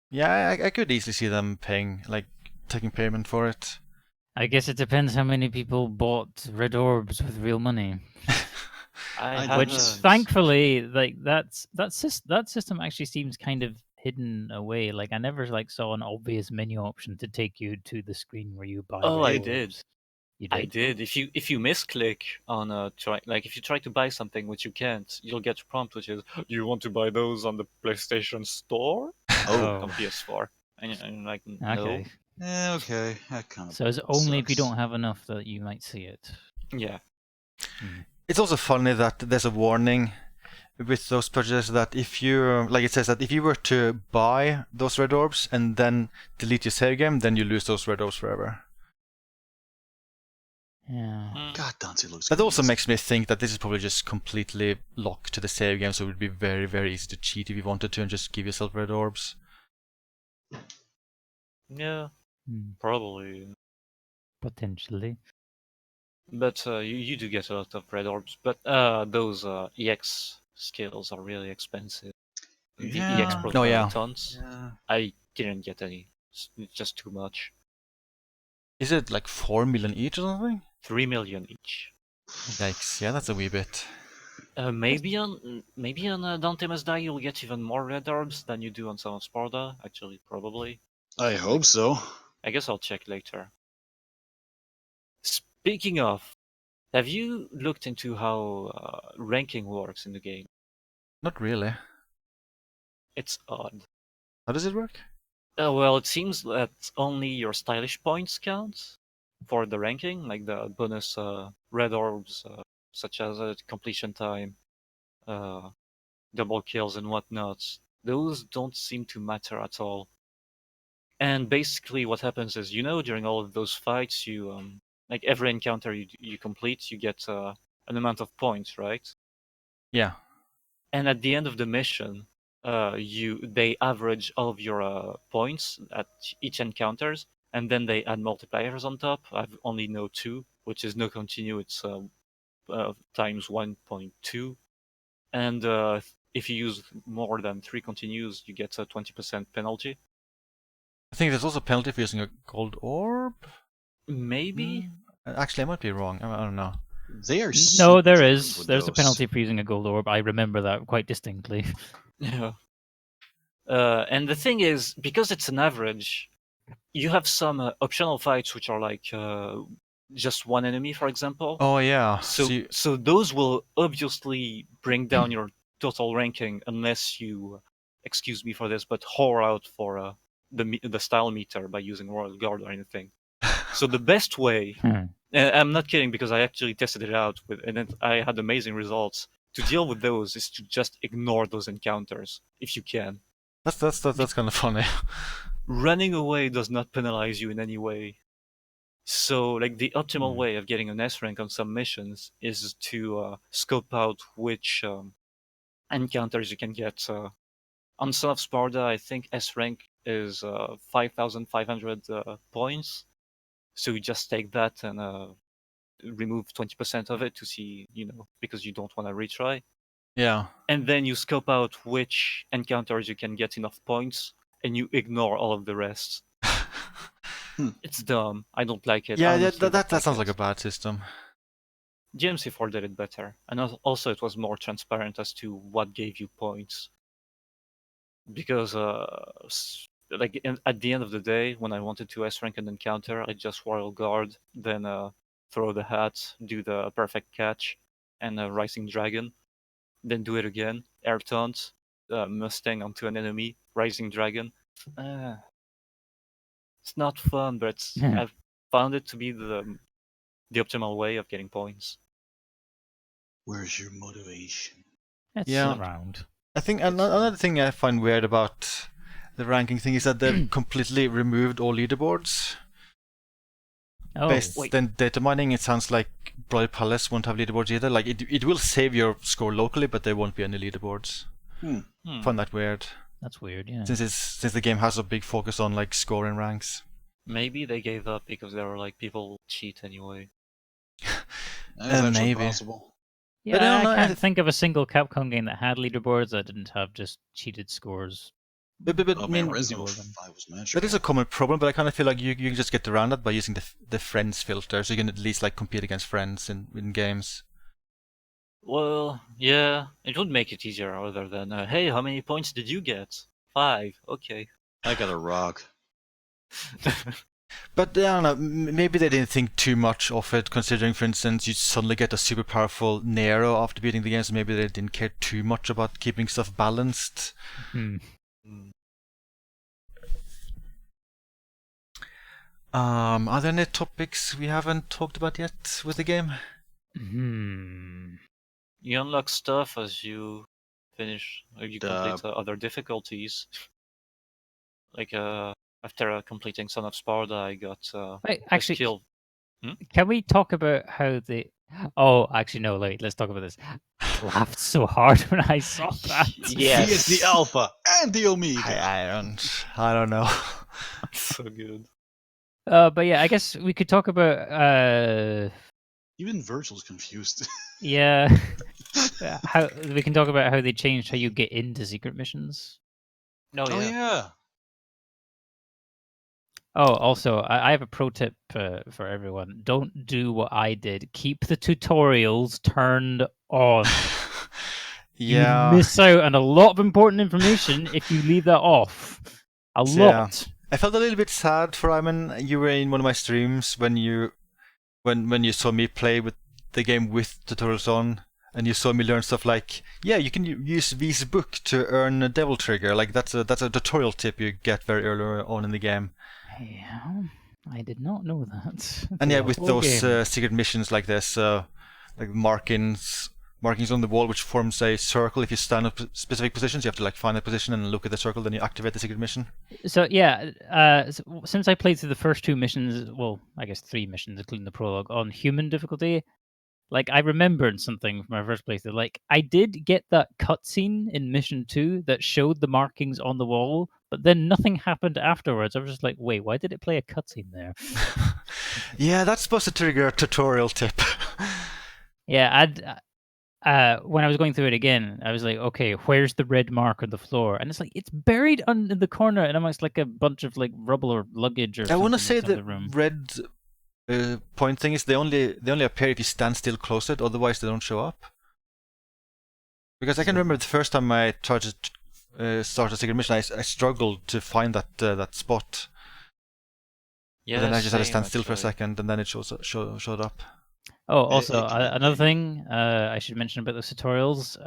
Yeah, I could easily see them taking payment for it. I guess it depends how many people bought red orbs with real money. Which, thankfully, like that system actually seems kind of hidden away. Like I never saw an obvious menu option to take you to the screen where you buy. Oh, red I orbs. did. You did. I did. If you misclick on if you try to buy something which you can't, you'll get a prompt which is, "Do you want to buy those on the PlayStation Store?" Oh. On PS4, and you're like, no. Okay. Yeah, okay. That kind of So it's only if you sucks. don't have enough that you might see it. Yeah. It's also funny that there's a warning with those purchases that if you, like it says that if you were to buy those red orbs and then delete your save game, then you lose those red orbs forever. Yeah. God, Dante looks That also amazing. makes me think that this is probably just completely locked to the save game, so it would be very, very easy to cheat if you wanted to and just give yourself red orbs. Yeah. Probably. Potentially. But you do get a lot of red orbs. But those EX skills are really expensive. The EX protons. Yeah. I didn't get any. It's just too much. Is it like 4 million each or something? 3 million each. Yikes! Yeah, that's a wee bit. Maybe on Dante Must Die you'll get even more red orbs than you do on some of Sparta. Actually, probably. I hope so. I guess I'll check later. Speaking of, have you looked into how ranking works in the game? Not really. It's odd. How does it work? Well, it seems that only your stylish points count for the ranking, like the bonus red orbs, such as completion time, double kills, and whatnot. Those don't seem to matter at all. And basically, what happens is, during all of those fights, you like every encounter you complete, you get an amount of points, right? Yeah. And at the end of the mission, they average all of your points at each encounters, and then they add multipliers on top. I only know 2, which is no continue. It's times 1.2, and if you use more than 3 continues, you get a 20% penalty. I think there's also a penalty for using a gold orb. Maybe. Actually, I might be wrong. I don't know. They are No, there super is. strict with There's a those. penalty for using a gold orb. I remember that quite distinctly. Yeah. And the thing is, because it's an average, you have some optional fights which are like just one enemy, for example. Oh yeah. So those will obviously bring down your total ranking unless you, excuse me for this, but whore out for the style meter by using Royal Guard or anything. So the best way, I'm not kidding because I actually tested it out I had amazing results. To deal with those is to just ignore those encounters if you can. That's kind of funny. Running away does not penalize you in any way. So, like, the optimal Hmm. way of getting an S rank on some missions is to scope out which encounters you can get. On Son of Sparta, I think S rank is 5,500 points. So you just take that and remove 20% of it to see, because you don't want to retry. Yeah. And then you scope out which encounters you can get enough points, and you ignore all of the rest. It's dumb. I don't like it. Yeah, Honestly, that don't sounds like like a it. bad system. GMC4 did it better, and also it was more transparent as to what gave you points. Because, at the end of the day, when I wanted to S rank an encounter, I just Royal Guard, then throw the hat, do the perfect catch, and Rising Dragon, then do it again, air taunt, Mustang onto an enemy, Rising Dragon. It's not fun, but I've found it to be the optimal way of getting points. Where's your motivation? It's Yeah. around. I think It's, another thing I find weird about the ranking thing is that they've completely removed all leaderboards. Oh, Based wait. then data mining, it sounds like Bloody Palace won't have leaderboards either. Like it will save your score locally, but there won't be any leaderboards. I find that weird. that's weird. Yeah. Since the game has a big focus on like scoring ranks. Maybe they gave up because they were like, people cheat anyway. That is actually Maybe. possible. Yeah, I don't know, I can't think of a single Capcom game that had leaderboards that didn't have just cheated scores. But Oh I man, mean, Resident Evil all of them. 5 was magical. that is a common problem, but I kind of feel like you can just get around that by using the friends filter, so you can at least like compete against friends in games. Well, yeah, it would make it easier other than, hey, how many points did you get? 5, okay. I got a rock. But I don't know, maybe they didn't think too much of it, considering, for instance, you suddenly get a super powerful Nero after beating the game, so maybe they didn't care too much about keeping stuff balanced. Hmm. Are there any topics we haven't talked about yet with the game? You unlock stuff as you finish, or you complete other difficulties. Like, after completing Son of Sparta, I got Wait, a actually, skill. can we talk about how the? Oh, actually, no. Wait, let's talk about this. I laughed so hard when I saw that. Yes. He is the alpha and the omega. I don't know. So good. But yeah, I guess we could talk about Even Virgil's confused. yeah, how we can talk about how they changed how you get into secret missions. Oh, Oh yeah. yeah. Oh, also, I have a pro tip for everyone. Don't do what I did. Keep the tutorials turned on. Yeah. You miss out on a lot of important information if you leave that off. A lot. I felt a little bit sad for Ryman. You were in one of my streams when you saw me play with the game with tutorials on, and you saw me learn stuff like, yeah, you can use V's book to earn a devil trigger. Like that's a tutorial tip you get very early on in the game. Yeah, I did not know that. And yeah, The with whole those game. secret missions like this, like markings on the wall which forms a circle. If you stand up specific positions, you have to like find a position and look at the circle, then you activate the secret mission. So yeah, since I played through the first 2 missions, well, I guess 3 missions, including the prologue, on human difficulty, like I remembered something from my first playthrough. Like I did get that cutscene in mission 2 that showed the markings on the wall, but then nothing happened afterwards. I was just like, wait, why did it play a cutscene there? Yeah, that's supposed to trigger a tutorial tip. Yeah, when I was going through it again, I was like, okay, where's the red mark on the floor? And it's like it's buried in the corner, and amongst like a bunch of like rubble or luggage or I something. want to say that's in the the room. red point thing is they only appear if you stand still close to it, otherwise they don't show up. Because I can remember the first time I tried to start a secret mission, I struggled to find that spot. Yeah, But then I just had to same, stand still for a actually. second, and then it showed up. Oh, also it can another be. thing I should mention about those tutorials.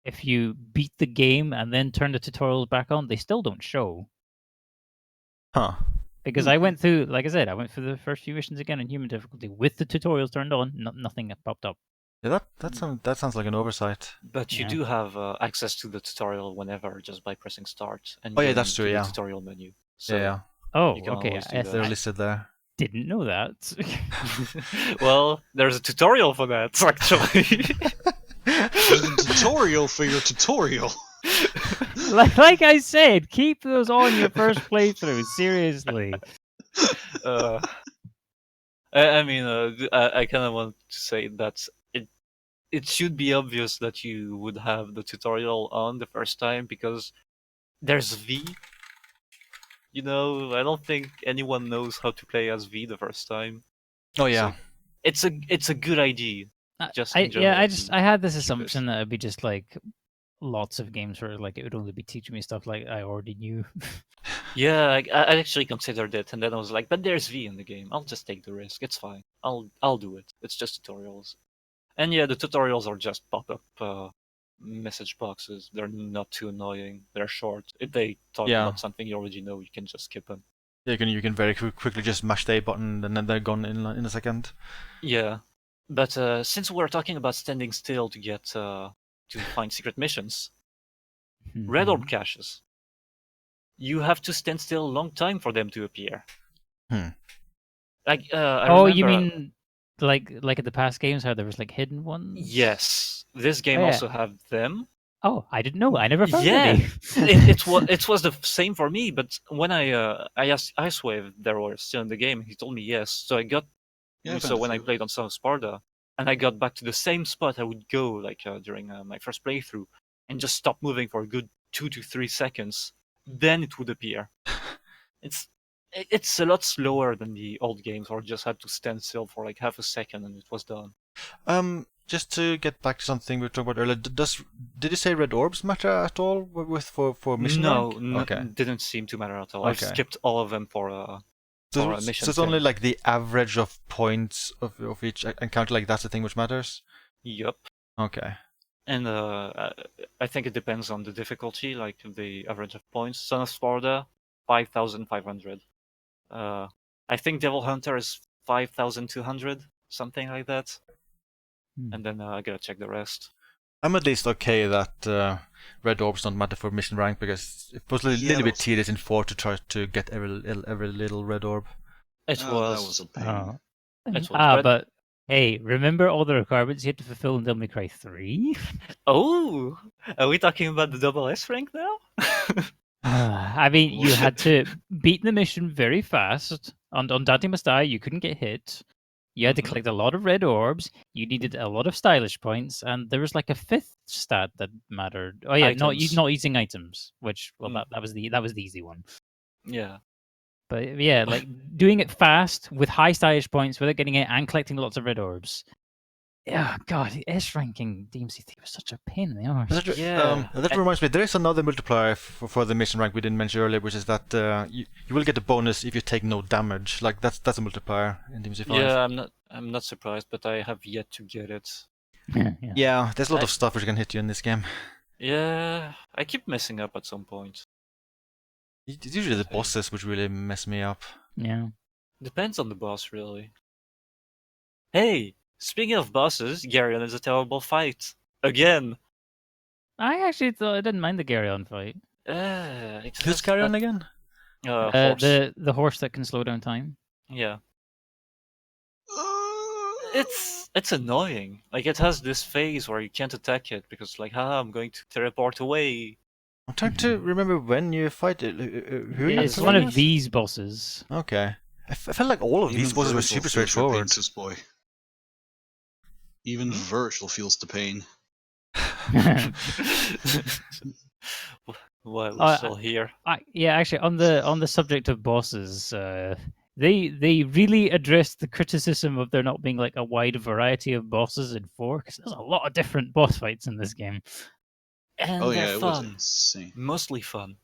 If you beat the game and then turn the tutorials back on, they still don't show. Huh. Because I went through, like I said, I went through the first few missions again in human difficulty with the tutorials turned on. Nothing popped up. Yeah, that sounds like an oversight. But you Yeah. do have access to the tutorial whenever, just by pressing start and Oh, yeah, going that's true, to yeah. the tutorial menu. So Yeah. Oh, you can okay. always do that. They're listed there. didn't know that. Well, there's a tutorial for that, actually. There's a tutorial for your tutorial. like I said, keep those on your first playthrough. Seriously. I mean, I kind of want to say that it should be obvious that you would have the tutorial on the first time because there's V. You know, I don't think anyone knows how to play as V the first time. Oh yeah. So it's a good idea. Just in I had this keep assumption that it'd be just like lots of games where like it would only be teaching me stuff like I already knew. Yeah, I actually considered it, and then I was like, but there's V in the game. I'll just take the risk. It's fine. I'll do it. It's just tutorials. And yeah, the tutorials are just pop-up message boxes. They're not too annoying. They're short. If they talk about something you already know, you can just skip them. Yeah, you can very quickly just mash the A button and then they're gone in a second. Yeah, but since we're talking about standing still to get to find secret missions, red orb caches. You have to stand still a long time for them to appear. Like You mean like at the past games how there was like hidden ones? Yes, this game also have them. Oh, I didn't know. I never found any. any. it was the same for me, but when I asked Icewave if they were still in the game, he told me yes. So I got when I played on South Sparta, and I got back to the same spot I would go like during my first playthrough, and just stop moving for a good 2 to 3 seconds, then it would appear. It's a lot slower than the old games, or just had to stand still for like half a second and it was done. Just to get back to something we were talking about earlier, did you say red orbs matter at all for mission rank? No, didn't seem to matter at all. Okay. I've skipped all of them for a mission. So it's only like the average of points of each encounter, like that's the thing which matters? Yup. Okay. And I think it depends on the difficulty, like the average of points. Son of Sparta, 5,500. I think Devil Hunter is 5,200, something like that. And then I gotta check the rest. I'm at least okay that red orbs don't matter for mission rank because it was a little bit tedious in 4 to try to get every little red orb. That was a pain. But hey, remember all the requirements you had to fulfill in Devil May Cry 3? Oh, are we talking about the double S rank now? I mean, you had to beat the mission very fast. On Dante Must Die, you couldn't get hit. You had to collect a lot of red orbs. You needed a lot of stylish points, and there was like a fifth stat that mattered. Oh yeah, not using items, which that was the easy one. Yeah. But yeah, like doing it fast with high stylish points without getting it and collecting lots of red orbs. Yeah, God, S ranking DMC3 was such a pain in the arse. That reminds me, there is another multiplier for the mission rank we didn't mention earlier, which is that you will get a bonus if you take no damage. Like that's a multiplier in DMC5. Yeah, I'm not surprised, but I have yet to get it. Yeah, there's a lot of stuff which can hit you in this game. Yeah, I keep messing up at some point. It's usually the bosses which really mess me up. Yeah. Depends on the boss, really. Hey! Speaking of bosses, Garyon is a terrible fight. Again! I actually thought I didn't mind the Garyon fight. Who's Garyon again? Horse. The horse that can slow down time. Yeah. It's annoying. Like, it has this phase where you can't attack it because, like, I'm going to teleport away. I'm trying to remember when you fight it. It's one of these bosses. Okay. I felt like all of these bosses were super straightforward. Boy. Even Virgil feels the pain. Well, we're still here. Yeah, actually, on the subject of bosses, they really addressed the criticism of there not being like a wide variety of bosses in 4, because there's a lot of different boss fights in this game. And they're fun. It was insane. Mostly fun.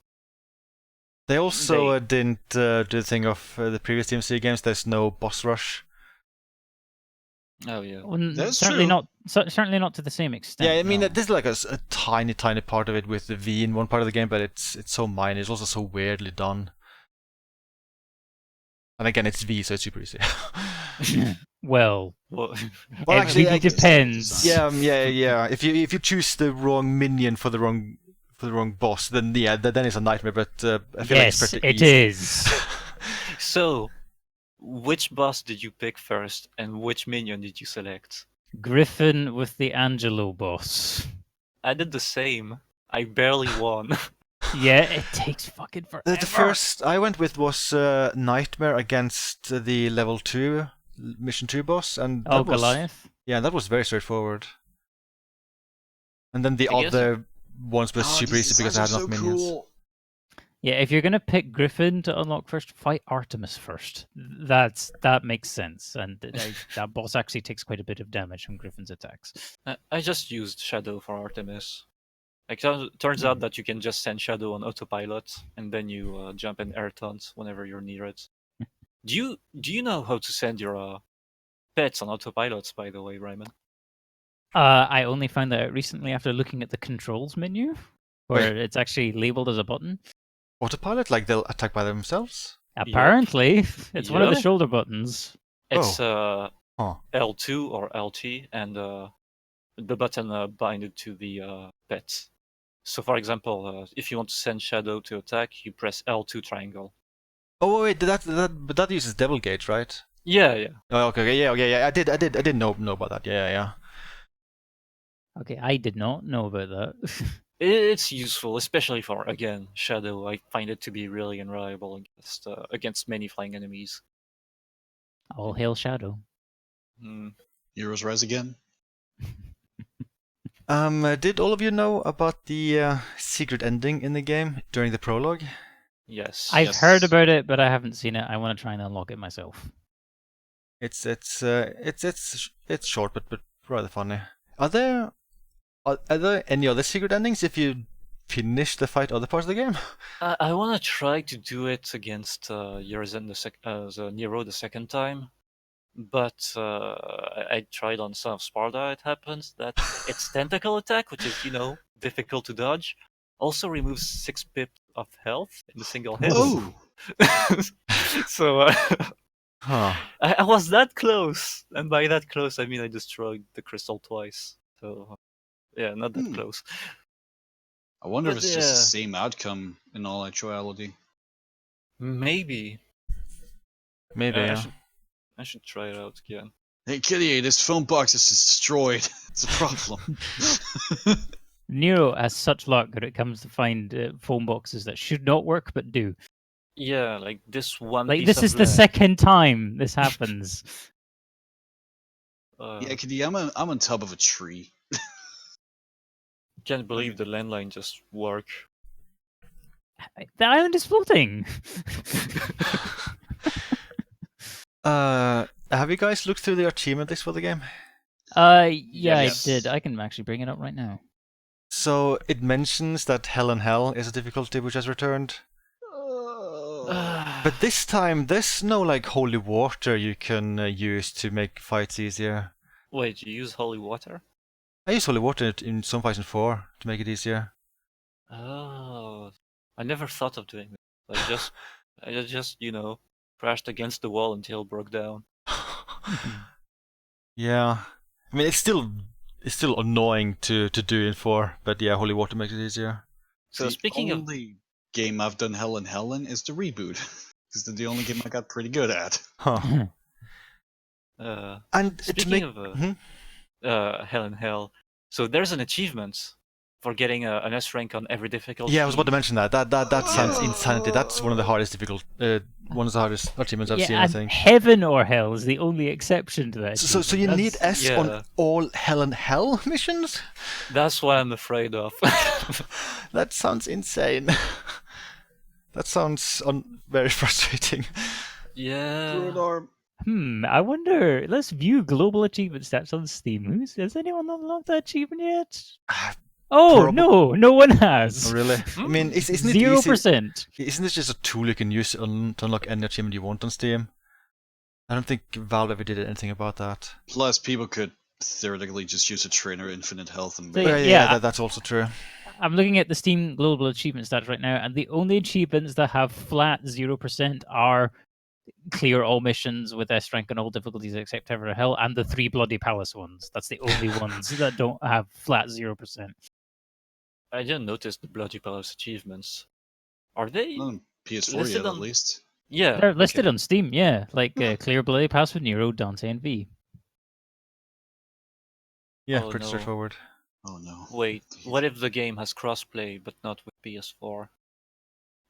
They also didn't do the thing of the previous DMC games. There's no boss rush. Oh yeah, that's certainly true. Certainly not to the same extent. Yeah, I mean, there's like a tiny part of it with the V in one part of the game, but it's so minor. It's also so weirdly done. And again, it's V, so it's super easy. Well, actually, it depends. Yeah. If you choose the wrong minion for the wrong boss, then then it's a nightmare. But I feel like it's pretty it easy. is. So, which boss did you pick first, and which minion did you select? Griffin with the Angelo boss. I did the same. I barely won. Yeah, it takes fucking forever. The first I went with was Nightmare against the level 2 mission 2 boss, and that was Goliath. yeah, that was very straightforward. And then the I guess- other ones were super these easy because I had designs enough are so minions. cool. Yeah, if you're gonna pick Griffin to unlock first, fight Artemis first. That makes sense, and that boss actually takes quite a bit of damage from Griffin's attacks. I just used Shadow for Artemis. Like, turns out that you can just send Shadow on autopilot, and then you jump in air taunt whenever you're near it. Do you know how to send your pets on autopilots, by the way, Ryman? I only found that out recently after looking at the controls menu, where it's actually labeled as a button. Autopilot, like they'll attack by themselves? Apparently, it's one of the Yeah. shoulder buttons. It's Huh. L2 or LT, and the button binded to the pet. So, for example, if you want to send Shadow to attack, you press L2 triangle. Oh wait, but that uses Devil Gauge, right? Yeah. Oh, okay, yeah. I did know about that. Yeah. Okay, I did not know about that. It's useful, especially for, again, Shadow. I find it to be really unreliable against many flying enemies. All hail Shadow. Hmm. Heroes Rise again. Did all of you know about the secret ending in the game during the prologue? Yes. I've Yes. heard about it, but I haven't seen it. I want to try and unlock it myself. It's short but rather funny. Are there any other secret endings if you finish the fight other parts of the game? I want to try to do it against Urizen the Nero the second time, but I tried on Son of Sparta. It happens that its tentacle attack, which is difficult to dodge, also removes 6 pip of health in a single hit. Oh, So Huh. I was that close, and by that close I mean I destroyed the crystal twice. So yeah, not that close. I wonder if But it's just the yeah. same outcome in all actuality. Maybe. Maybe. I Yeah. should try it out again. Hey, Kitty, this phone box is destroyed. It's a problem. Nero has such luck when it comes to find phone boxes that should not work but do. Yeah, like this one. Like piece this of is the land. second time this happens. Yeah, Kitty, I'm on top of a tree. Can't believe the landline just worked. The island is floating. Have you guys looked through the achievement list for the game? Yeah, Yes. I did. I can actually bring it up right now. So it mentions that Hell and Hell is a difficulty which has returned. But this time there's no like holy water you can use to make fights easier. Wait, you use holy water? I use holy water in some fights in 4 to make it easier. Oh, I never thought of doing that. I just crashed against the wall until it broke down. Yeah, I mean it's still annoying to do in 4, but yeah, holy water makes it easier. So speaking of, only game I've done Hell and Helen is the reboot, because they're the only game I got pretty good at. Huh. And speaking of Hell and Hell, so there's an achievement for getting an S rank on every difficulty. Yeah, I was about to mention that. That sounds insanity. That's one of the hardest achievements I've seen, I and think. heaven or hell is the only exception to that. So you achievement. need That's- S on all Hell and Hell missions? That's what I'm afraid of. That sounds insane. That sounds very frustrating. Yeah. I wonder. Let's view global achievement stats on Steam. Has anyone unlocked that achievement yet? Oh no one has. Really? I mean, isn't it 0%. Isn't this just a tool you can use to unlock any achievement you want on Steam? I don't think Valve ever did anything about that. Plus, people could theoretically just use a trainer infinite health and So, Yeah, that's also true. I'm looking at the Steam global achievement stats right now, and the only achievements that have flat 0% are clear all missions with S rank on all difficulties except Heaven or Hell, and the 3 Bloody Palace ones. That's the only ones that don't have flat 0%. I didn't notice the Bloody Palace achievements. Are they on PS4 listed yet, at on- least. Yeah, They're listed okay. on Steam, yeah. Like Clear Blade, Password Nero, Dante, and V. Yeah, Oh, pretty no. straightforward. Oh no. Wait, what if the game has crossplay but not with PS4?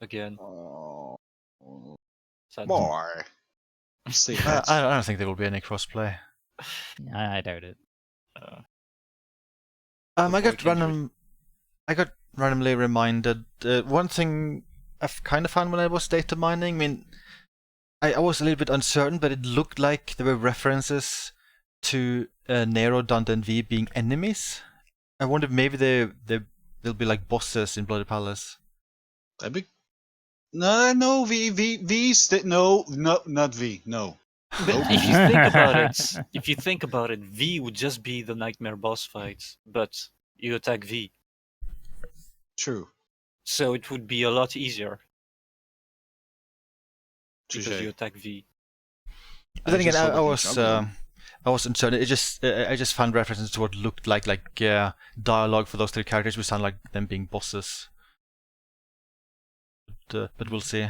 Again, Oh, sad. more. Say I, that. I don't think there will be any crossplay. I doubt it. Uh, I got Unfortunately. randomly reminded. One thing I've kind of found when I was data mining. I mean, I was a little bit uncertain, but it looked like there were references to Nero, Dante, and V being enemies. I wonder if maybe they'll be like bosses in Bloody Palace. That'd be. No, no, not V. No. But Nope. if you think about it, V would just be the nightmare boss fights, but you attack V, True. so it would be a lot easier because Touche. you attack V. But then again, just I thought was I was uncertain. I just found references to what looked like dialogue for those three characters, which sound like them being bosses. But we'll see.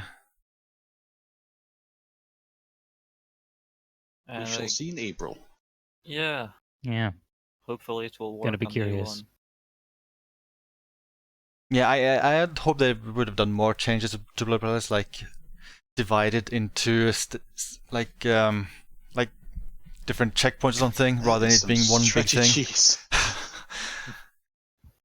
we And shall see in April. yeah, Yeah. hopefully it will work Gonna be on curious. day one. Yeah, I had hoped they would have done more changes to Blood Brothers, like divided into like different checkpoints or something, rather than it Some being one big stretchy thing. cheese.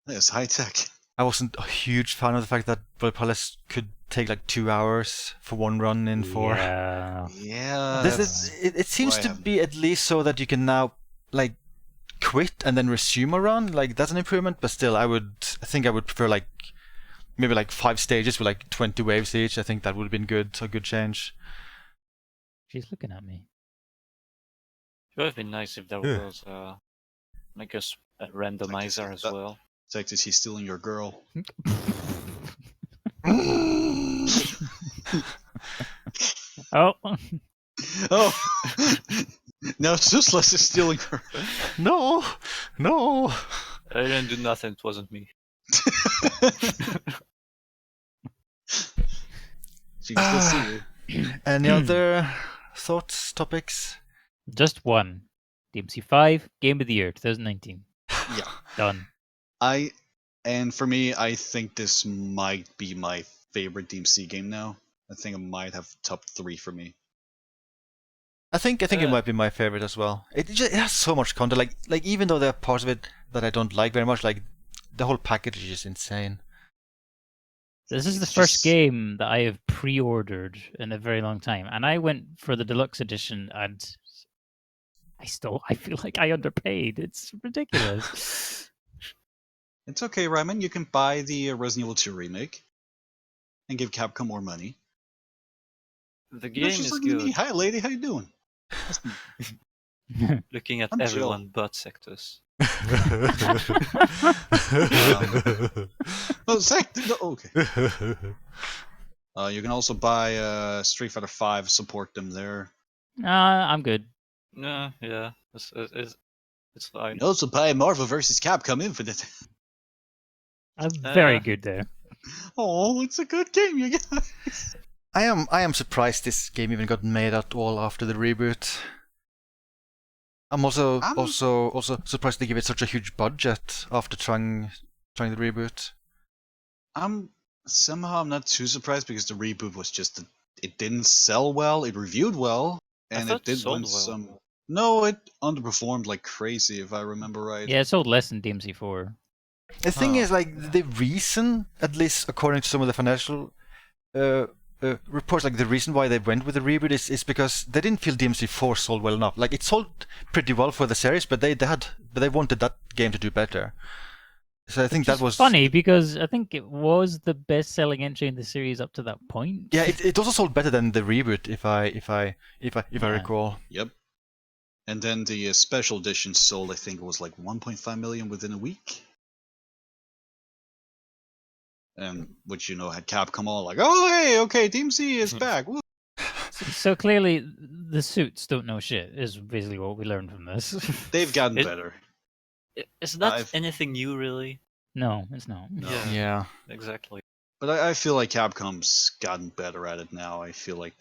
That's high tech. I wasn't a huge fan of the fact that Blood Palace could take like 2 hours for one run in 4. Yeah. Yeah. It seems why I to haven't- be at least so that you can now like quit and then resume a run. Like that's an improvement, but still, I think I would prefer like maybe like 5 stages with like 20 waves each. I think that would have been a good change. She's looking at me. It would have been nice if there Yeah. was like a randomizer as that- well. It's like, is he stealing your girl? Oh. Oh! No, Suuslas is stealing her. No, no. I didn't do nothing. It wasn't me. She can still see you. Any other thoughts, topics? Just one. DMC 5, Game of the Year, 2019. Yeah. Done. And for me, I think this might be my favorite DMC game now. I think it might have top 3 for me. I think it might be my favorite as well. It has so much content. Like even though there are parts of it that I don't like very much, like the whole package is just insane. This is the It's first just- game that I have pre-ordered in a very long time, and I went for the deluxe edition, and I feel like I underpaid. It's ridiculous. It's okay, Ryman. You can buy the Resident Evil 2 remake and give Capcom more money. The You know, game she's is looking at me. good. Hi, lady. How you doing? Looking at I'm everyone but Sectus. Oh, Zach. No, okay. You can also buy Street Fighter 5. Support them there. I'm good. Yeah, it's You fine. can also buy Marvel vs. Capcom Infinite. I'm very good there. Oh, it's a good game, you guys. I am surprised this game even got made at all after the reboot. I'm also surprised they give it such a huge budget after trying the reboot. I'm not too surprised because the reboot was just it didn't sell well. It reviewed well, and thought it did it sold win well. some. No, it underperformed like crazy, if I remember right. Yeah, it sold less than DMC 4. The thing Huh. is, like the reason, at least according to some of the financial reports, like the reason why they went with the reboot is because they didn't feel DMC4 sold well enough. Like it sold pretty well for the series, but they wanted that game to do better. So I think that was funny because I think it was the best-selling entry in the series up to that point. Yeah, it also sold better than the reboot, if I Yeah. recall. Yep. And then the special edition sold, I think it was like 1.5 million within a week. And which had Capcom all like, oh hey, okay, DMC is back. Woo. So clearly, the suits don't know shit. Is basically what we learned from this. They've gotten It- better. It's not I've- anything new, really. No, it's not. No. Yeah. Yeah. Exactly. But I feel like Capcom's gotten better at it now. I feel like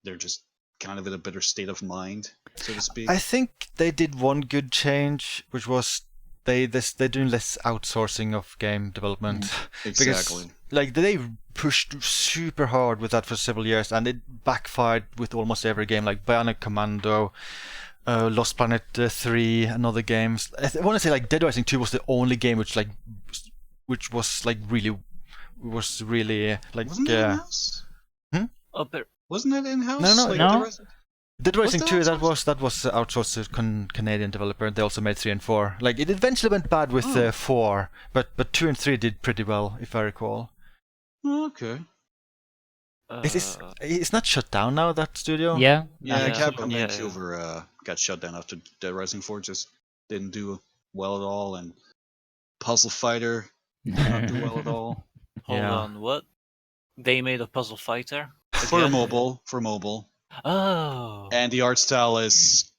they're just kind of in a better state of mind, so to speak. I think they did one good change, which was they're doing less outsourcing of game development. Exactly. Because like they pushed super hard with that for several years, and it backfired with almost every game, like Bionic Commando, Lost Planet 3, and other games. I want to say like Dead Rising 2 was the only game which was really like Wasn't it in-house? Oh, but Wasn't it in-house? No, Like, no. the rest- Dead Rising that 2, that outsourced? was outsourced to Canadian developer. They also made 3 and 4. Like it eventually went bad with Oh. 4, but 2 and 3 did pretty well, if I recall. Oh, okay. It's not shut down now, that studio. Yeah. Yeah, Yeah. Capcom Yeah, Vancouver got shut down after Dead Rising 4 just didn't do well at all, and Puzzle Fighter did not do well at all. hold Yeah. on, what? They made a puzzle fighter For again? mobile. Oh, And the art style is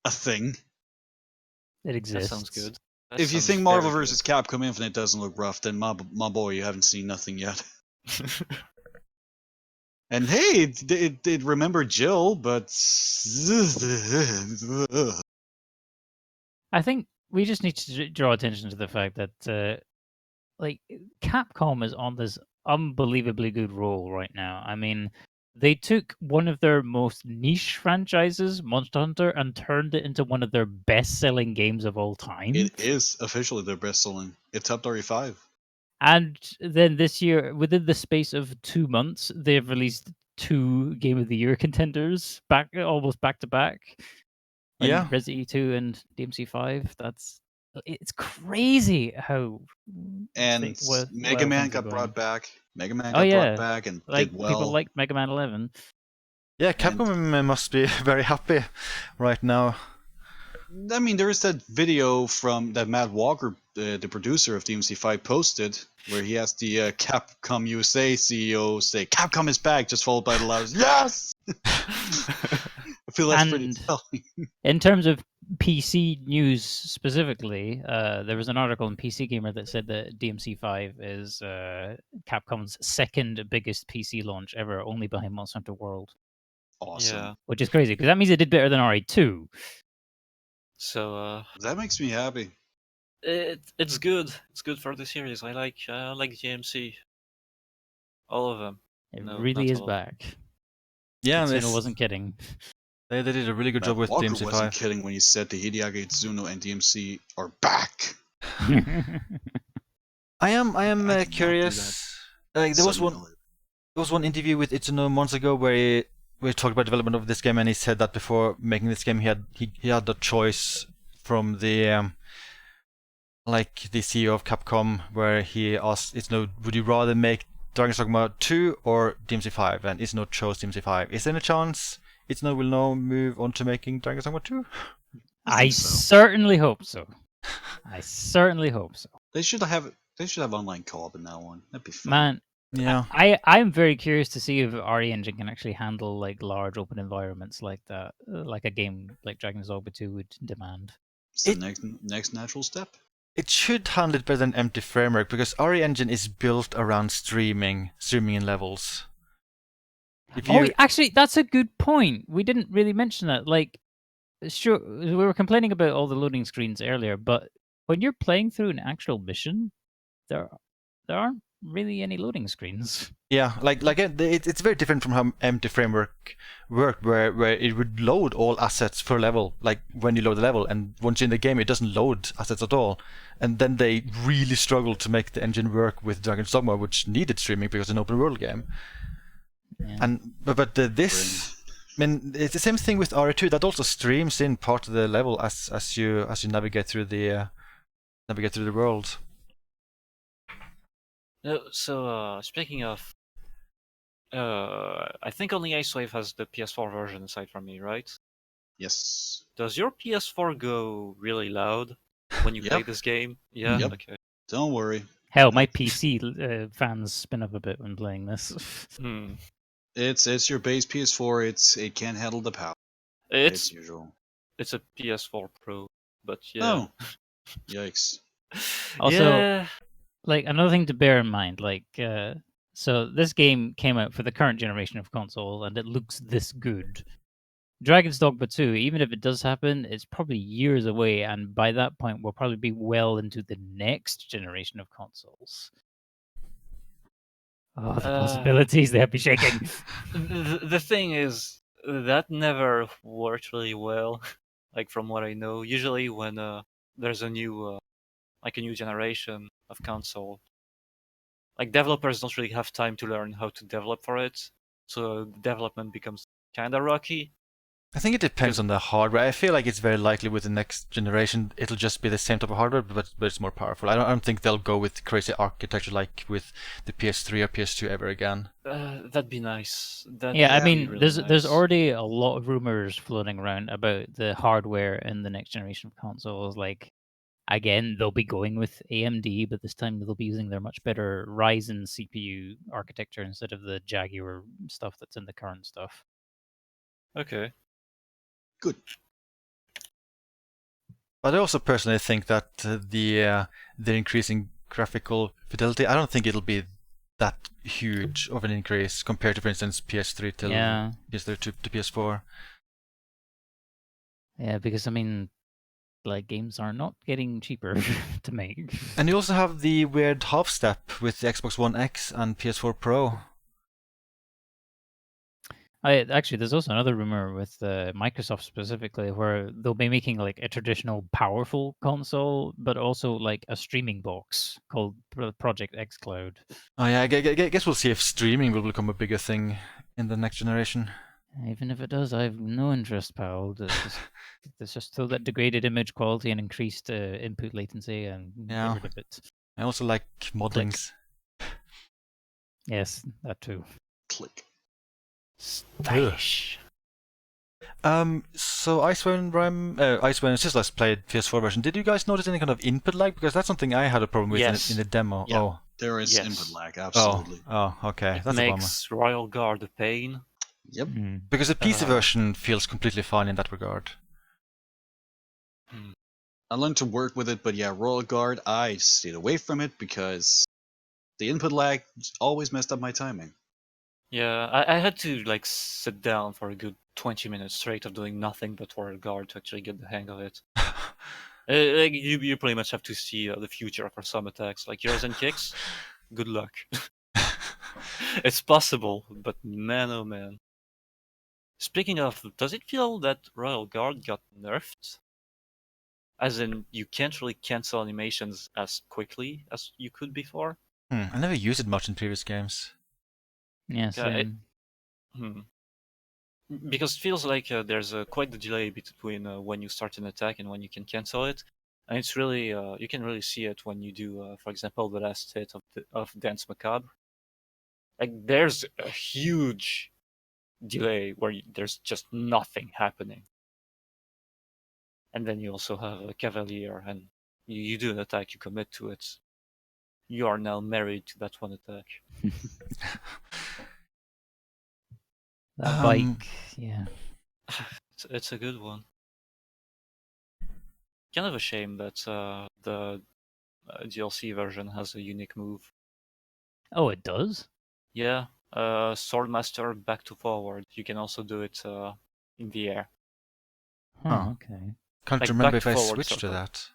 a thing. It that exists. sounds good. That If you sounds think Marvel very vs. Capcom Infinite doesn't look rough, then my boy, you haven't seen nothing yet. good. And hey, it remembered Jill, but I think we just need to draw attention to the fact that like Capcom is on this unbelievably good roll right now. I mean, they took one of their most niche franchises, Monster Hunter, and turned it into one of their best-selling games of all time. it is officially their best selling. It topped RE5. And then this year, within the space of 2 months, they've released 2 Game of the Year contenders almost back to back. And Yeah. Resident Evil 2 and DMC5. It's crazy how And Mega Man got brought back. Mega Man Oh, got yeah. brought back and Like did well. people like Mega Man 11. Yeah, Capcom must be very happy right now. I mean, there is that video from that Matt Walker, the producer of DMC5, posted, where he has the Capcom USA CEO say, "Capcom is back," just followed by the loudest "Yes." I feel that's pretty And- telling. In terms of PC news specifically, there was an article in PC Gamer that said that DMC5 is Capcom's second biggest PC launch ever, only behind Monster Hunter World, Awesome. Yeah. which is crazy because that means it did better than RE2. So That makes me happy. it's good. It's good for the series. I like GMC. All of them. It No, really not is all. back. Yeah, Kitsuna wasn't kidding. they did a really good job Matt with Walker wasn't DMC5. kidding when he said the Hideaki Itsuno and DMC are back. I am I did not do curious. Like there was one interview with Itsuno months ago where we talked about development of this game, and he said that before making this game, he had the choice from the like the CEO of Capcom, where he asked Itsuno, "Would you rather make Dragon's Dogma 2 or DMC5?" And Itsuno chose DMC5. Is there any chance Itsuno will now move on to making Dragon's Dogma 2? I think so. certainly hope so. I certainly hope so. They should have online co-op in that one. That'd be fun. Man, Yeah. I'm very curious to see if RE Engine can actually handle like large open environments like that, like a game like Dragon's Dogma 2 would demand. It's the next natural step. It should handle it better than Empty Framework, because RE Engine is built around streaming in levels. Actually, that's a good point. We didn't really mention that. Like, sure, we were complaining about all the loading screens earlier, but when you're playing through an actual mission, there aren't really any loading screens. Yeah, it's very different from how Empty Framework worked, where it would load all assets per level, like when you load the level, and once you're in the game, it doesn't load assets at all. And then they really struggled to make the engine work with Dragon's Dogma, which needed streaming because it's an open world game. Yeah. And but this, I mean, it's the same thing with RE2. That also streams in part of the level as you navigate through the world. No, so speaking of, I think only Icewave has the PS4 version aside from me, right? Yes. Does your PS4 go really loud when you play Yep. this game? Yeah. Yep. Okay. Don't worry. Hell, my PC fans spin up a bit when playing this. Hmm. It's your base PS4. It can't handle the power. It's usual. it's a PS4 Pro, but yeah. Oh. Yikes. Also- yeah. Like, another thing to bear in mind, like, So this game came out for the current generation of console, and it looks this good. Dragon's Dogma 2, even if it does happen, it's probably years away, and by that point, we'll probably be well into the next generation of consoles. Oh, the possibilities, they have me shaking. The thing is, that never worked really well, like from what I know. Usually when there's a new, like a new generation of console, like developers don't really have time to learn how to develop for it, so development becomes kind of rocky. I think it depends on the hardware. I feel like it's very likely with the next generation it'll just be the same type of hardware, but it's more powerful. I don't think they'll go with crazy architecture like with the PS3 or PS2 ever again. That'd be nice. Yeah, I that'd be mean, really there's nice. already a lot of rumors floating around about the hardware in the next generation of consoles. Like, again, they'll be going with AMD, but this time they'll be using their much better Ryzen CPU architecture instead of the Jaguar stuff that's in the current stuff. Okay. Good. But I also personally think that the increasing graphical fidelity, I don't think it'll be that huge of an increase compared to, for instance, PS3 till PS3 to PS4. Yeah, because I mean, like, games are not getting cheaper to make. And you also have the weird half step with the Xbox One X and PS4 Pro. Actually, there's also another rumor with Microsoft specifically, where they'll be making like a traditional powerful console, but also like a streaming box called Project xCloud. Oh yeah, I guess we'll see if streaming will become a bigger thing in the next generation. Even if it does, I have no interest, pal. There's just still that degraded image quality and increased input latency, and Yeah. get rid of it. I also like modelings. Yes, that too. Click. Stylish. So Icewave and Suuslas played PS4 version. Did you guys notice any kind of input lag? Because that's something I had a problem with in the demo. Yeah, oh, there is Yes. input lag, absolutely. Oh, okay. It That's a bummer. makes Royal Guard a pain. Yep. Because the PC version feels completely fine in that regard. I learned to work with it, but yeah, Royal Guard, I stayed away from it because the input lag always messed up my timing. Yeah, I had to like sit down for a good 20 minutes straight of doing nothing but Royal Guard to actually get the hang of it. Like you pretty much have to see the future for some attacks, like yours and kicks. Good luck. It's possible, but man oh man. Speaking of, does it feel that Royal Guard got nerfed? As in, you can't really cancel animations as quickly as you could before? I never used it much in previous games. Yeah, Yeah, same. Because it feels like there's quite the delay between when you start an attack and when you can cancel it. And it's really, you can really see it when you do, for example, the last hit of Dance Macabre. Like, there's a huge delay where there's just nothing happening. And then you also have a Cavalier, and you do an attack, you commit to it. You are now married to that one attack. That bike, yeah. It's a good one. Kind of a shame that the DLC version has a unique move. Oh, it does? Yeah, Swordmaster back to forward. You can also do it in the air. Huh, okay. Can't Like remember back if I forward switched to circle. that.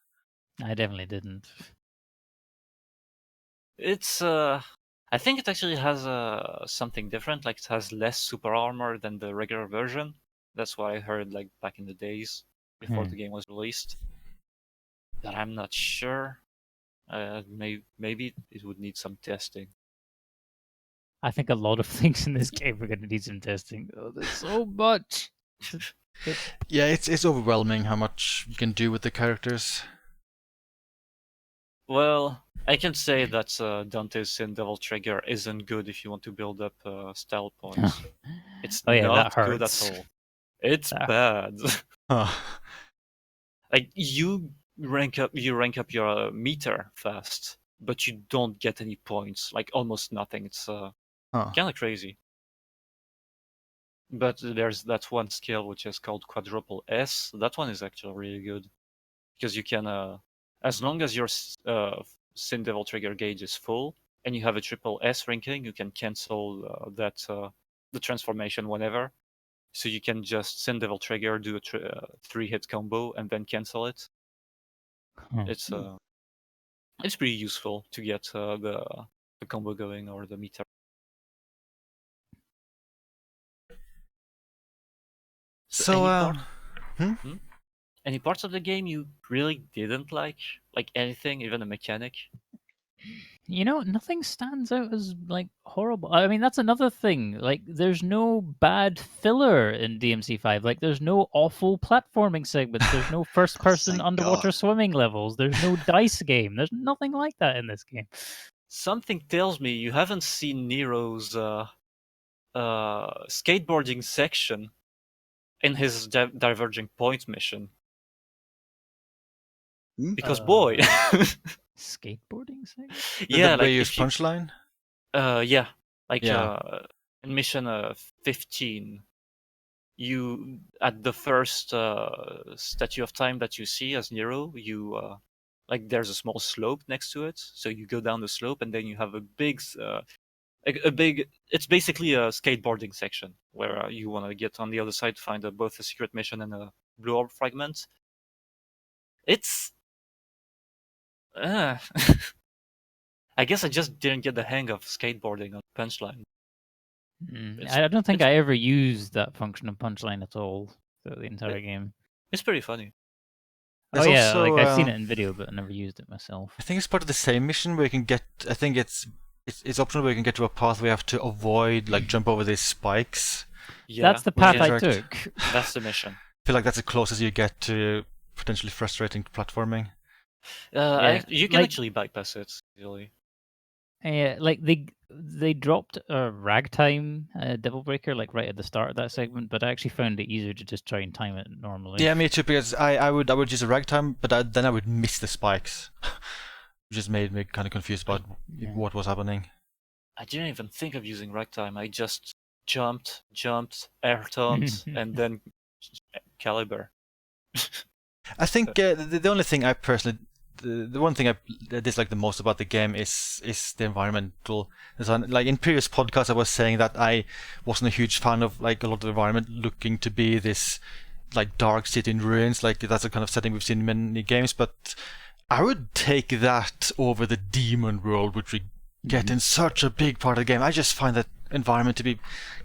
I definitely didn't. It's I think it actually has something different. Like it has less super armor than the regular version. That's what I heard like back in the days before the game was released. But I'm not sure. Maybe it would need some testing. I think a lot of things in this game are going to need some testing. Oh, there's so much. Yeah, it's overwhelming how much you can do with the characters. Well, I can say that Dante's Sin Devil Trigger isn't good if you want to build up style points. It's not good at all. It's bad. Like you rank up your meter fast, but you don't get any points. Like almost nothing. It's kind of crazy. But there's that one skill which is called Quadruple S. That one is actually really good because you can, as long as your Sin Devil Trigger gauge is full, and you have a triple S ranking, you can cancel the transformation whenever. So you can just send Devil Trigger, do a 3-hit combo, and then cancel it. It's pretty useful to get the combo going or the meter. So, any parts of the game you really didn't like anything, even a mechanic? You know, nothing stands out as like horrible. I mean, that's another thing. Like, there's no bad filler in DMC5. Like, there's no awful platforming segments. There's no first-person Thank underwater God. swimming levels. There's no dice game. There's nothing like that in this game. Something tells me you haven't seen Nero's skateboarding section in his Diverging Point mission. Because boy, skateboarding segment? yeah, the way like you use if you, punchline. yeah, like Yeah. in mission 15, you at the first statue of time that you see as Nero, you like there's a small slope next to it, so you go down the slope, and then you have a big it's basically a skateboarding section where you want to get on the other side to find both a secret mission and a blue orb fragment. It's I guess I just didn't get the hang of skateboarding on Punchline. I don't think I ever used that function of punchline at all throughout the entire game. It's pretty funny. There's yeah, also, like I've seen it in video, but I never used it myself. I think it's part of the same mission where you can get. I think it's optional where you can get to a path where you have to avoid, like, jump over these spikes. Yeah, That's the path I interact. took. That's the mission. I feel like that's the closest you get to potentially frustrating platforming. You can like- actually bypass it easily. Yeah, like they dropped a ragtime Devil Breaker like right at the start of that segment, but I actually found it easier to just try and time it normally. Yeah, me too. Because I would use a ragtime, but then I would miss the spikes, which just made me kind of confused about what was happening. I didn't even think of using ragtime. I just jumped, air taunt, and then caliber. I think the only thing I personally, the one thing I dislike the most about the game is the environmental design. Like in previous podcasts, I was saying that I wasn't a huge fan of like a lot of the environment looking to be this like dark city in ruins. Like that's the kind of setting we've seen in many games. But I would take that over the demon world, which we get in such a big part of the game. I just find that environment to be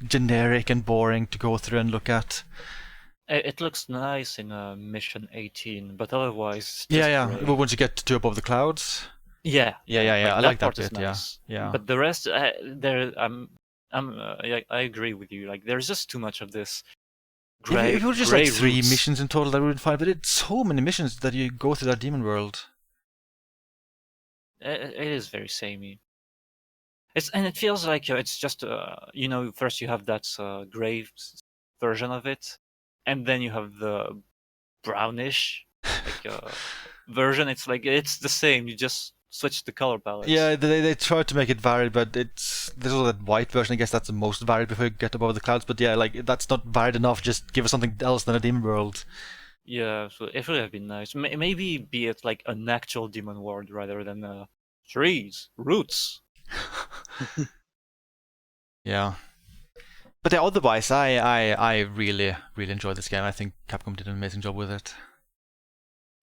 generic and boring to go through and look at. It looks nice in mission 18, but otherwise, Yeah. gray. But once you get to above the clouds. Yeah. I like that part is bit. nice. Yeah. But the rest, I agree with you. Like, there's just too much of this. If it was just like 3 missions in total, that would be fine. But it's so many missions that you go through that demon world. It is very samey. It feels like it's just first you have that gray version of it, and then you have the brownish version. It's like it's the same. You just switch the color palette. Yeah, they try to make it varied, but there's also that white version. I guess that's the most varied before you get above the clouds. But yeah, like that's not varied enough. Just give us something else than a demon world. Yeah, so it would have been nice. Maybe be it like an actual demon world rather than trees, roots. Yeah. But yeah, otherwise, I really enjoyed this game. I think Capcom did an amazing job with it.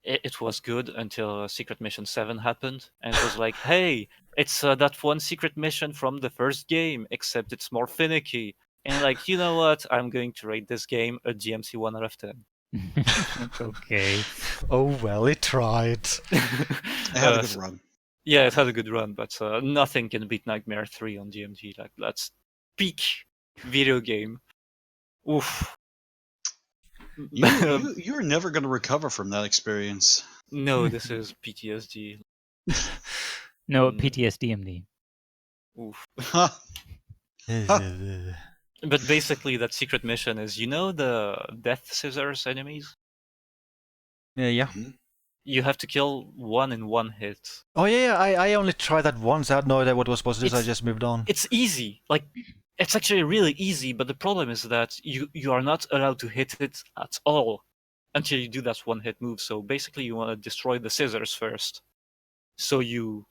It was good until Secret Mission 7 happened, and it was like, hey, it's that one secret mission from the first game, except it's more finicky. And like, you know what? I'm going to rate this game a DMC 1 out of 10. Okay. Oh well, it tried. I had a good run. Yeah, it had a good run, but nothing can beat Nightmare 3 on DMG. Like, that's peak video game. Oof. You're never going to recover from that experience. No, this is PTSD. No, PTSD-MD. Oof. But basically, that secret mission is, the Death Scissors enemies? Yeah. You have to kill one in one hit. Oh yeah, I only tried that once. I had no idea what it was supposed to do, so I just moved on. It's easy. Like, it's actually really easy, but the problem is that you are not allowed to hit it at all until you do that one hit move. So basically, you want to destroy the scissors first. So you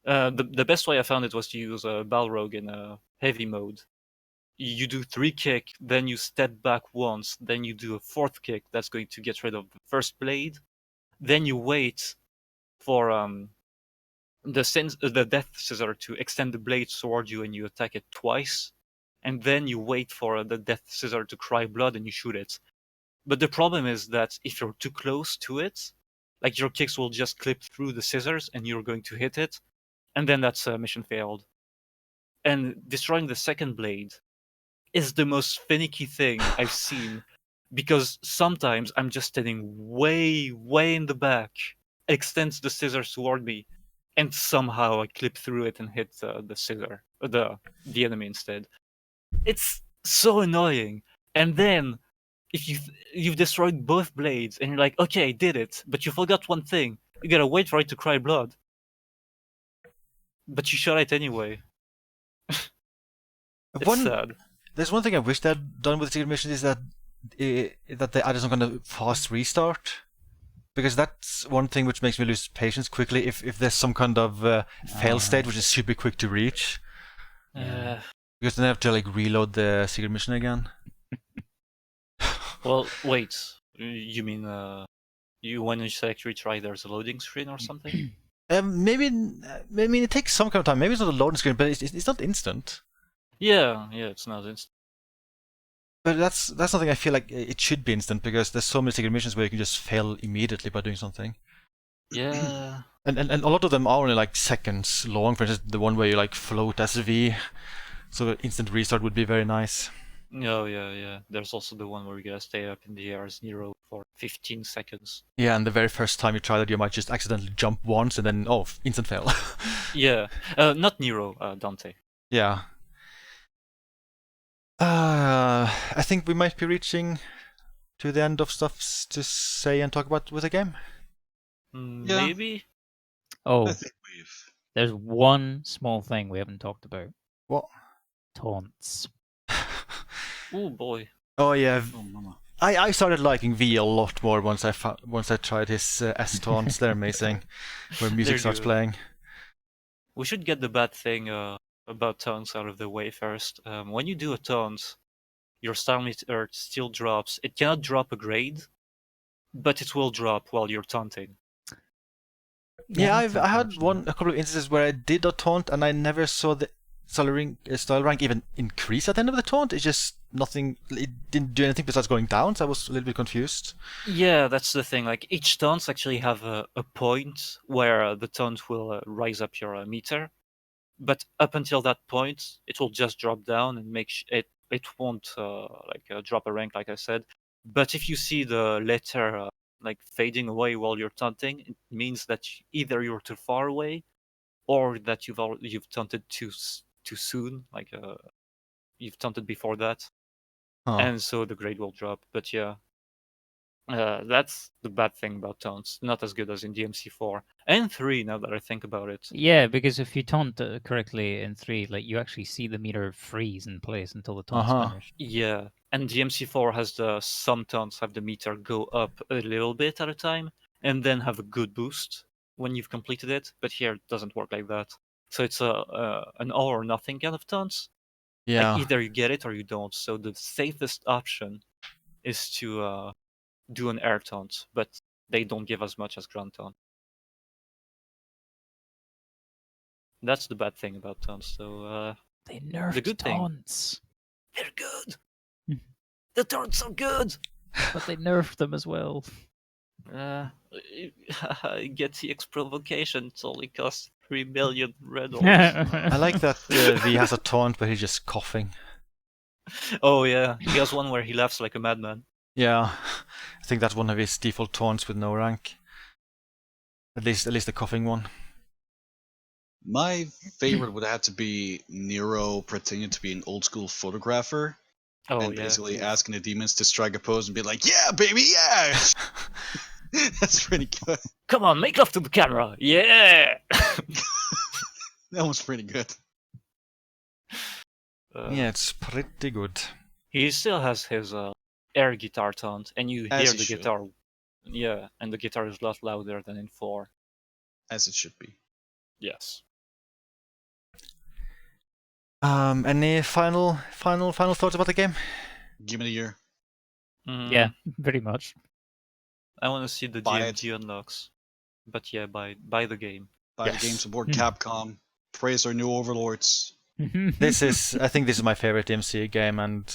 The best way I found it was to use a Balrog in heavy mode. You do 3 kick, then you step back once, then you do a 4th kick that's going to get rid of the first blade. Then you wait for the Death Scissor to extend the blade toward you and you attack it twice. And then you wait for the Death Scissor to cry blood and you shoot it. But the problem is that if you're too close to it, like your kicks will just clip through the scissors and you're going to hit it. And then that's mission failed. And destroying the second blade is the most finicky thing I've seen, because sometimes I'm just standing way, way in the back, extends the scissors toward me, and somehow I clip through it and hit the scissor, the enemy instead. It's so annoying. And then if you've destroyed both blades and you're like, okay, I did it, but you forgot one thing. You gotta wait for it to cry blood. But you shot it anyway. It's sad. There's one thing I wish they'd done with the secret missions is that they added some kind of fast restart, because that's one thing which makes me lose patience quickly. If there's some kind of fail state which is super quick to reach, because then I have to like reload the secret mission again. Well, wait. You mean when you select retry, there's a loading screen or something? Maybe. I mean, it takes some kind of time. Maybe it's not a loading screen, but it's not instant. Yeah, it's not instant. But that's something I feel like it should be instant, because there's so many secret missions where you can just fail immediately by doing something. Yeah. And a lot of them are only like seconds long. For instance, the one where you like float as a V, so instant restart would be very nice. Oh, yeah. There's also the one where you gotta stay up in the air as Nero for 15 seconds. Yeah, and the very first time you try that, you might just accidentally jump once and then, instant fail. Yeah. Not Nero, Dante. Yeah. I think we might be reaching to the end of stuff to say and talk about with the game. Yeah. Maybe? Oh, I think we've. there's one small thing we haven't talked about. What? Taunts. Oh boy. Oh yeah, Oh, mama. I started liking V a lot more once I tried his S taunts. They're amazing, where music They're starts good. playing. We should get the bad thing about taunts out of the way first. When you do a taunt, your style meter still drops. It cannot drop a grade, but it will drop while you're taunting. Yeah, that's I had unfortunate. a couple of instances where I did a taunt and I never saw the style rank even increase at the end of the taunt. It's just nothing. It didn't do anything besides going down, so I was a little bit confused. Yeah, that's the thing. Like each taunts actually have a point where the taunt will rise up your meter, but up until that point, it will just drop down and it won't drop a rank, like I said. But if you see the letter like fading away while you're taunting, it means that either you're too far away, or that you've taunted too soon. Like you've taunted before that, and so the grade will drop. But yeah, that's the bad thing about taunts. Not as good as in DMC4 and 3. Now that I think about it. Yeah, because if you taunt correctly in 3, like you actually see the meter freeze in place until the taunt's finished. Yeah, and DMC4 has some taunts have the meter go up a little bit at a time, and then have a good boost when you've completed it. But here it doesn't work like that. So it's an all or nothing kind of taunts. Yeah. Like either you get it or you don't. So the safest option is to do an air taunt, but they don't give as much as ground taunt. That's the bad thing about taunts. So They nerfed the good thing. taunts. They're good. The taunts are good. But they nerfed them as well. Get TX provocation. It's only cost 3 million red orbs. I like that V has a taunt, but he's just coughing. Oh yeah, he has one where he laughs like a madman. Yeah, I think that's one of his default taunts with no rank. At least the coughing one. My favorite would have to be Nero pretending to be an old school photographer Oh and yeah. basically asking the demons to strike a pose and be like, "Yeah, baby, yeah." That's pretty good. Come on, make love to the camera. Yeah. That was pretty good. Yeah, it's pretty good. He still has his air guitar taunt, and you As hear he the should. guitar. Yeah, and the guitar is a lot louder than in 4. As it should be. Yes. Any final thoughts about the game? Give it a year. Yeah, pretty much. I want to see the Buy DMG unlocks. But yeah, buy the game. Buy the game, Yes. support Capcom, praise our new overlords. This is, I think, this is my favorite DMC game, and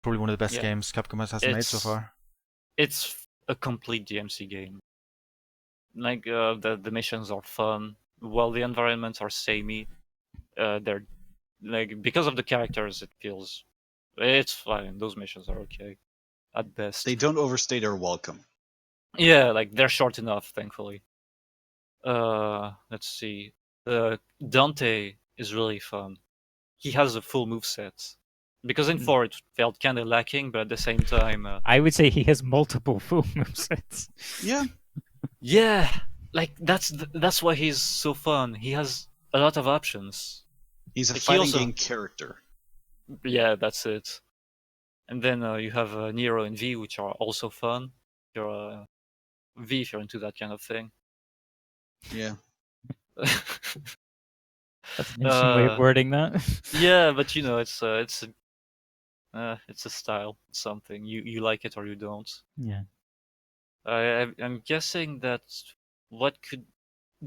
probably one of the best Yeah. games Capcom has made so far. It's a complete DMC game. Like the missions are fun, while the environments are samey. They're like, because of the characters, it's fine. Those missions are okay at best. They don't overstay their welcome. Yeah, like they're short enough, thankfully. Let's see. Dante is really fun. He has a full moveset. Because in 4 it felt kind of lacking, but at the same time, I would say he has multiple full movesets. Yeah. yeah, like that's why he's so fun. He has a lot of options. He's a Like, he fighting also- game character. Yeah, that's it. And then you have Nero and V, which are also fun. You're V if you're into that kind of thing. Yeah. That's an interesting way of wording that. Yeah, but you know, it's a style. It's something you like it or you don't. Yeah. I'm guessing that what could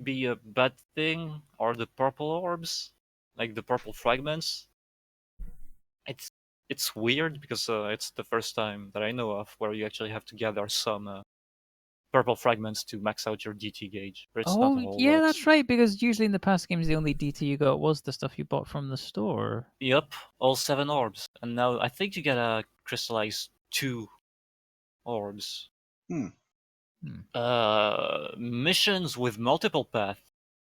be a bad thing are the purple orbs, like the purple fragments. It's weird because it's the first time that I know of where you actually have to gather some purple fragments to max out your DT gauge. But it's not a whole yeah, lot. that's right. Because usually in the past games, the only DT you got was the stuff you bought from the store. Yep, all 7 orbs, and now I think you gotta crystallize 2 orbs. Missions with multiple paths.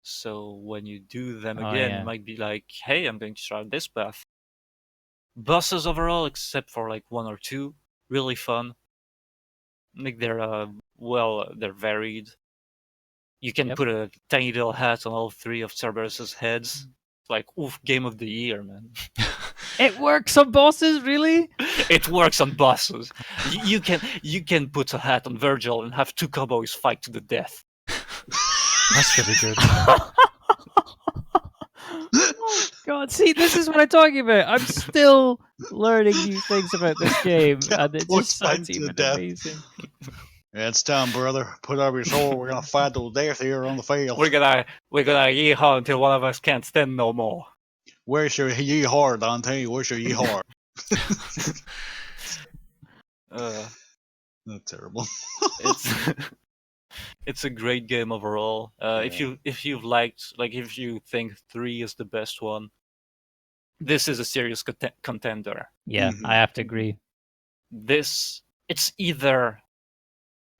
So when you do them Oh, again, yeah. you might be like, "Hey, I'm going to try this path." Bosses overall, except for like 1 or 2, really fun. Like they're varied. You can Yep. put a tiny little hat on all 3 of Cerberus's heads. Like, oof, game of the year, man. It works on bosses, really? It works on bosses. You can put a hat on Virgil and have 2 cowboys fight to the death. That's pretty good. Oh God! See, this is what I'm talking about. I'm still learning new things about this game, and it Cowboys just fight sounds to the even death. amazing. Yeah, it's time, brother. Put up your sword. We're gonna fight to the death here on the field. We're gonna yeehaw until one of us can't stand no more. Where's your yeehaw, Dante? Where's your yeehaw? That's terrible. It's a great game overall. If you think 3 is the best one, this is a serious contender. Yeah, Mhm. I have to agree. It's either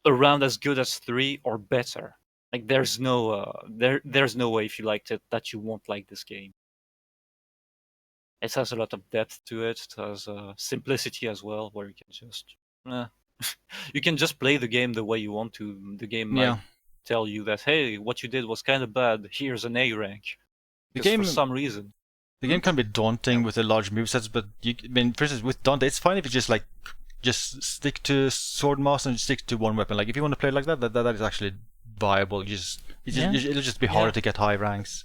around as good as 3 or better. Like there's no way if you liked it that you won't like this game. It has a lot of depth to it. It has simplicity as well, where you can just you can just play the game the way you want to. The game might tell you that, hey, what you did was kind of bad. Here's an A rank. Because for some reason. The game can be daunting with the large movesets, but for instance, with Dante, it's fine if you just stick to sword master and stick to one weapon. Like if you want to play like that, that is actually viable. It'll just be harder to get high ranks.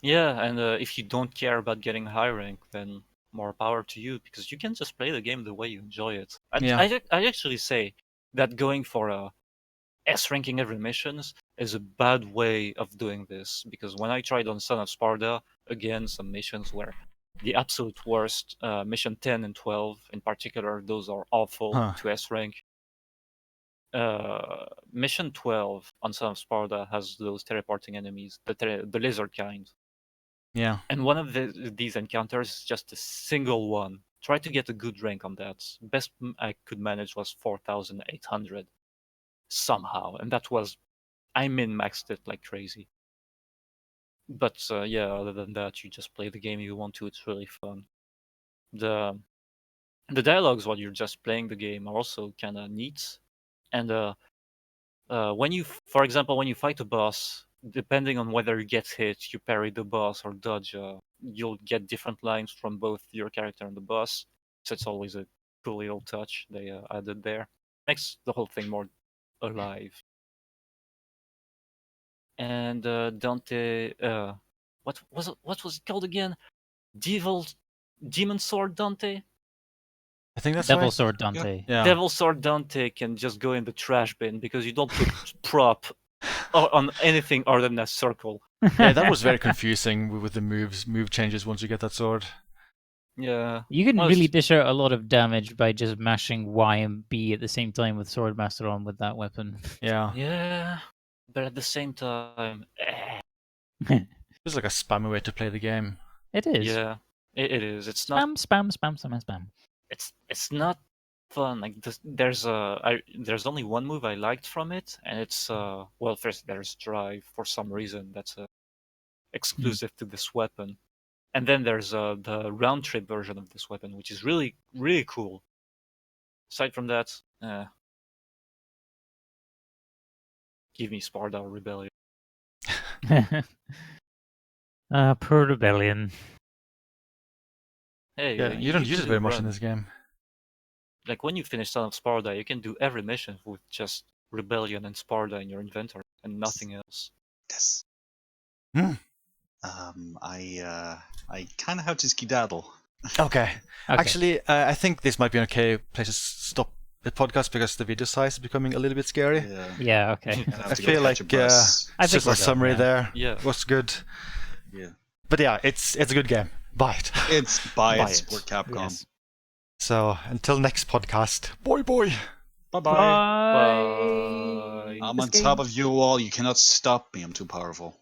Yeah, and if you don't care about getting high rank, then more power to you, because you can just play the game the way you enjoy it. I actually say that going for S ranking every missions is a bad way of doing this, because when I tried on Son of Sparta, again, some missions were the absolute worst. Mission 10 and 12 in particular, those are awful to S rank. Mission 12 on Son of Sparta has those teleporting enemies, the lizard kind. Yeah. And one of these encounters is just a single one. Try to get a good rank on that. Best I could manage was 4,800 somehow, and that was, I min-maxed it like crazy. But yeah, other than that, you just play the game you want to. It's really fun. The dialogues while you're just playing the game are also kind of neat. And for example, when you fight a boss, depending on whether you get hit, you parry the boss or dodge, you'll get different lines from both your character and the boss. So it's always a cool little touch they added there. Makes the whole thing more alive. And Dante, what was it called again? Demon Sword Dante. I think that's Devil right. Sword Dante. Yeah. Devil Sword Dante can just go in the trash bin because you don't put prop on anything other than a circle. Yeah, that was very confusing with the move changes once you get that sword. Yeah. You can Well, really it's- dish out a lot of damage by just mashing Y and B at the same time with Swordmaster on with that weapon. Yeah. Yeah. But at the same time, It's like a spammy way to play the game. It is. yeah, it is. It's not. Spam. It's not fun. Like there's only one move I liked from it, and it's well, first there's Drive for some reason that's exclusive to this weapon, and then there's the round trip version of this weapon, which is really cool. Aside from that, give me Sparda or Rebellion. Poor Rebellion. Hey, Yeah, you don't use can it do very much in run. this game. Like when you finish Son of Sparda, you can do every mission with just Rebellion and Sparda in your inventory and nothing else. Yes. Hmm. I kind of have to skedaddle. Okay. Okay. Actually, I think this might be an okay place to stop the podcast because the video size is becoming a little bit scary. Yeah. Yeah, okay. I have I to go feel catch like a bus. I it's think just we're a done, summary yeah. there Yeah. was good. Yeah. But yeah, it's a good game. Buy it. It's buy Buy it, it. support Capcom. Yes. So until next podcast, boy. Bye bye. Bye. I'm on top of you all. You cannot stop me. I'm too powerful.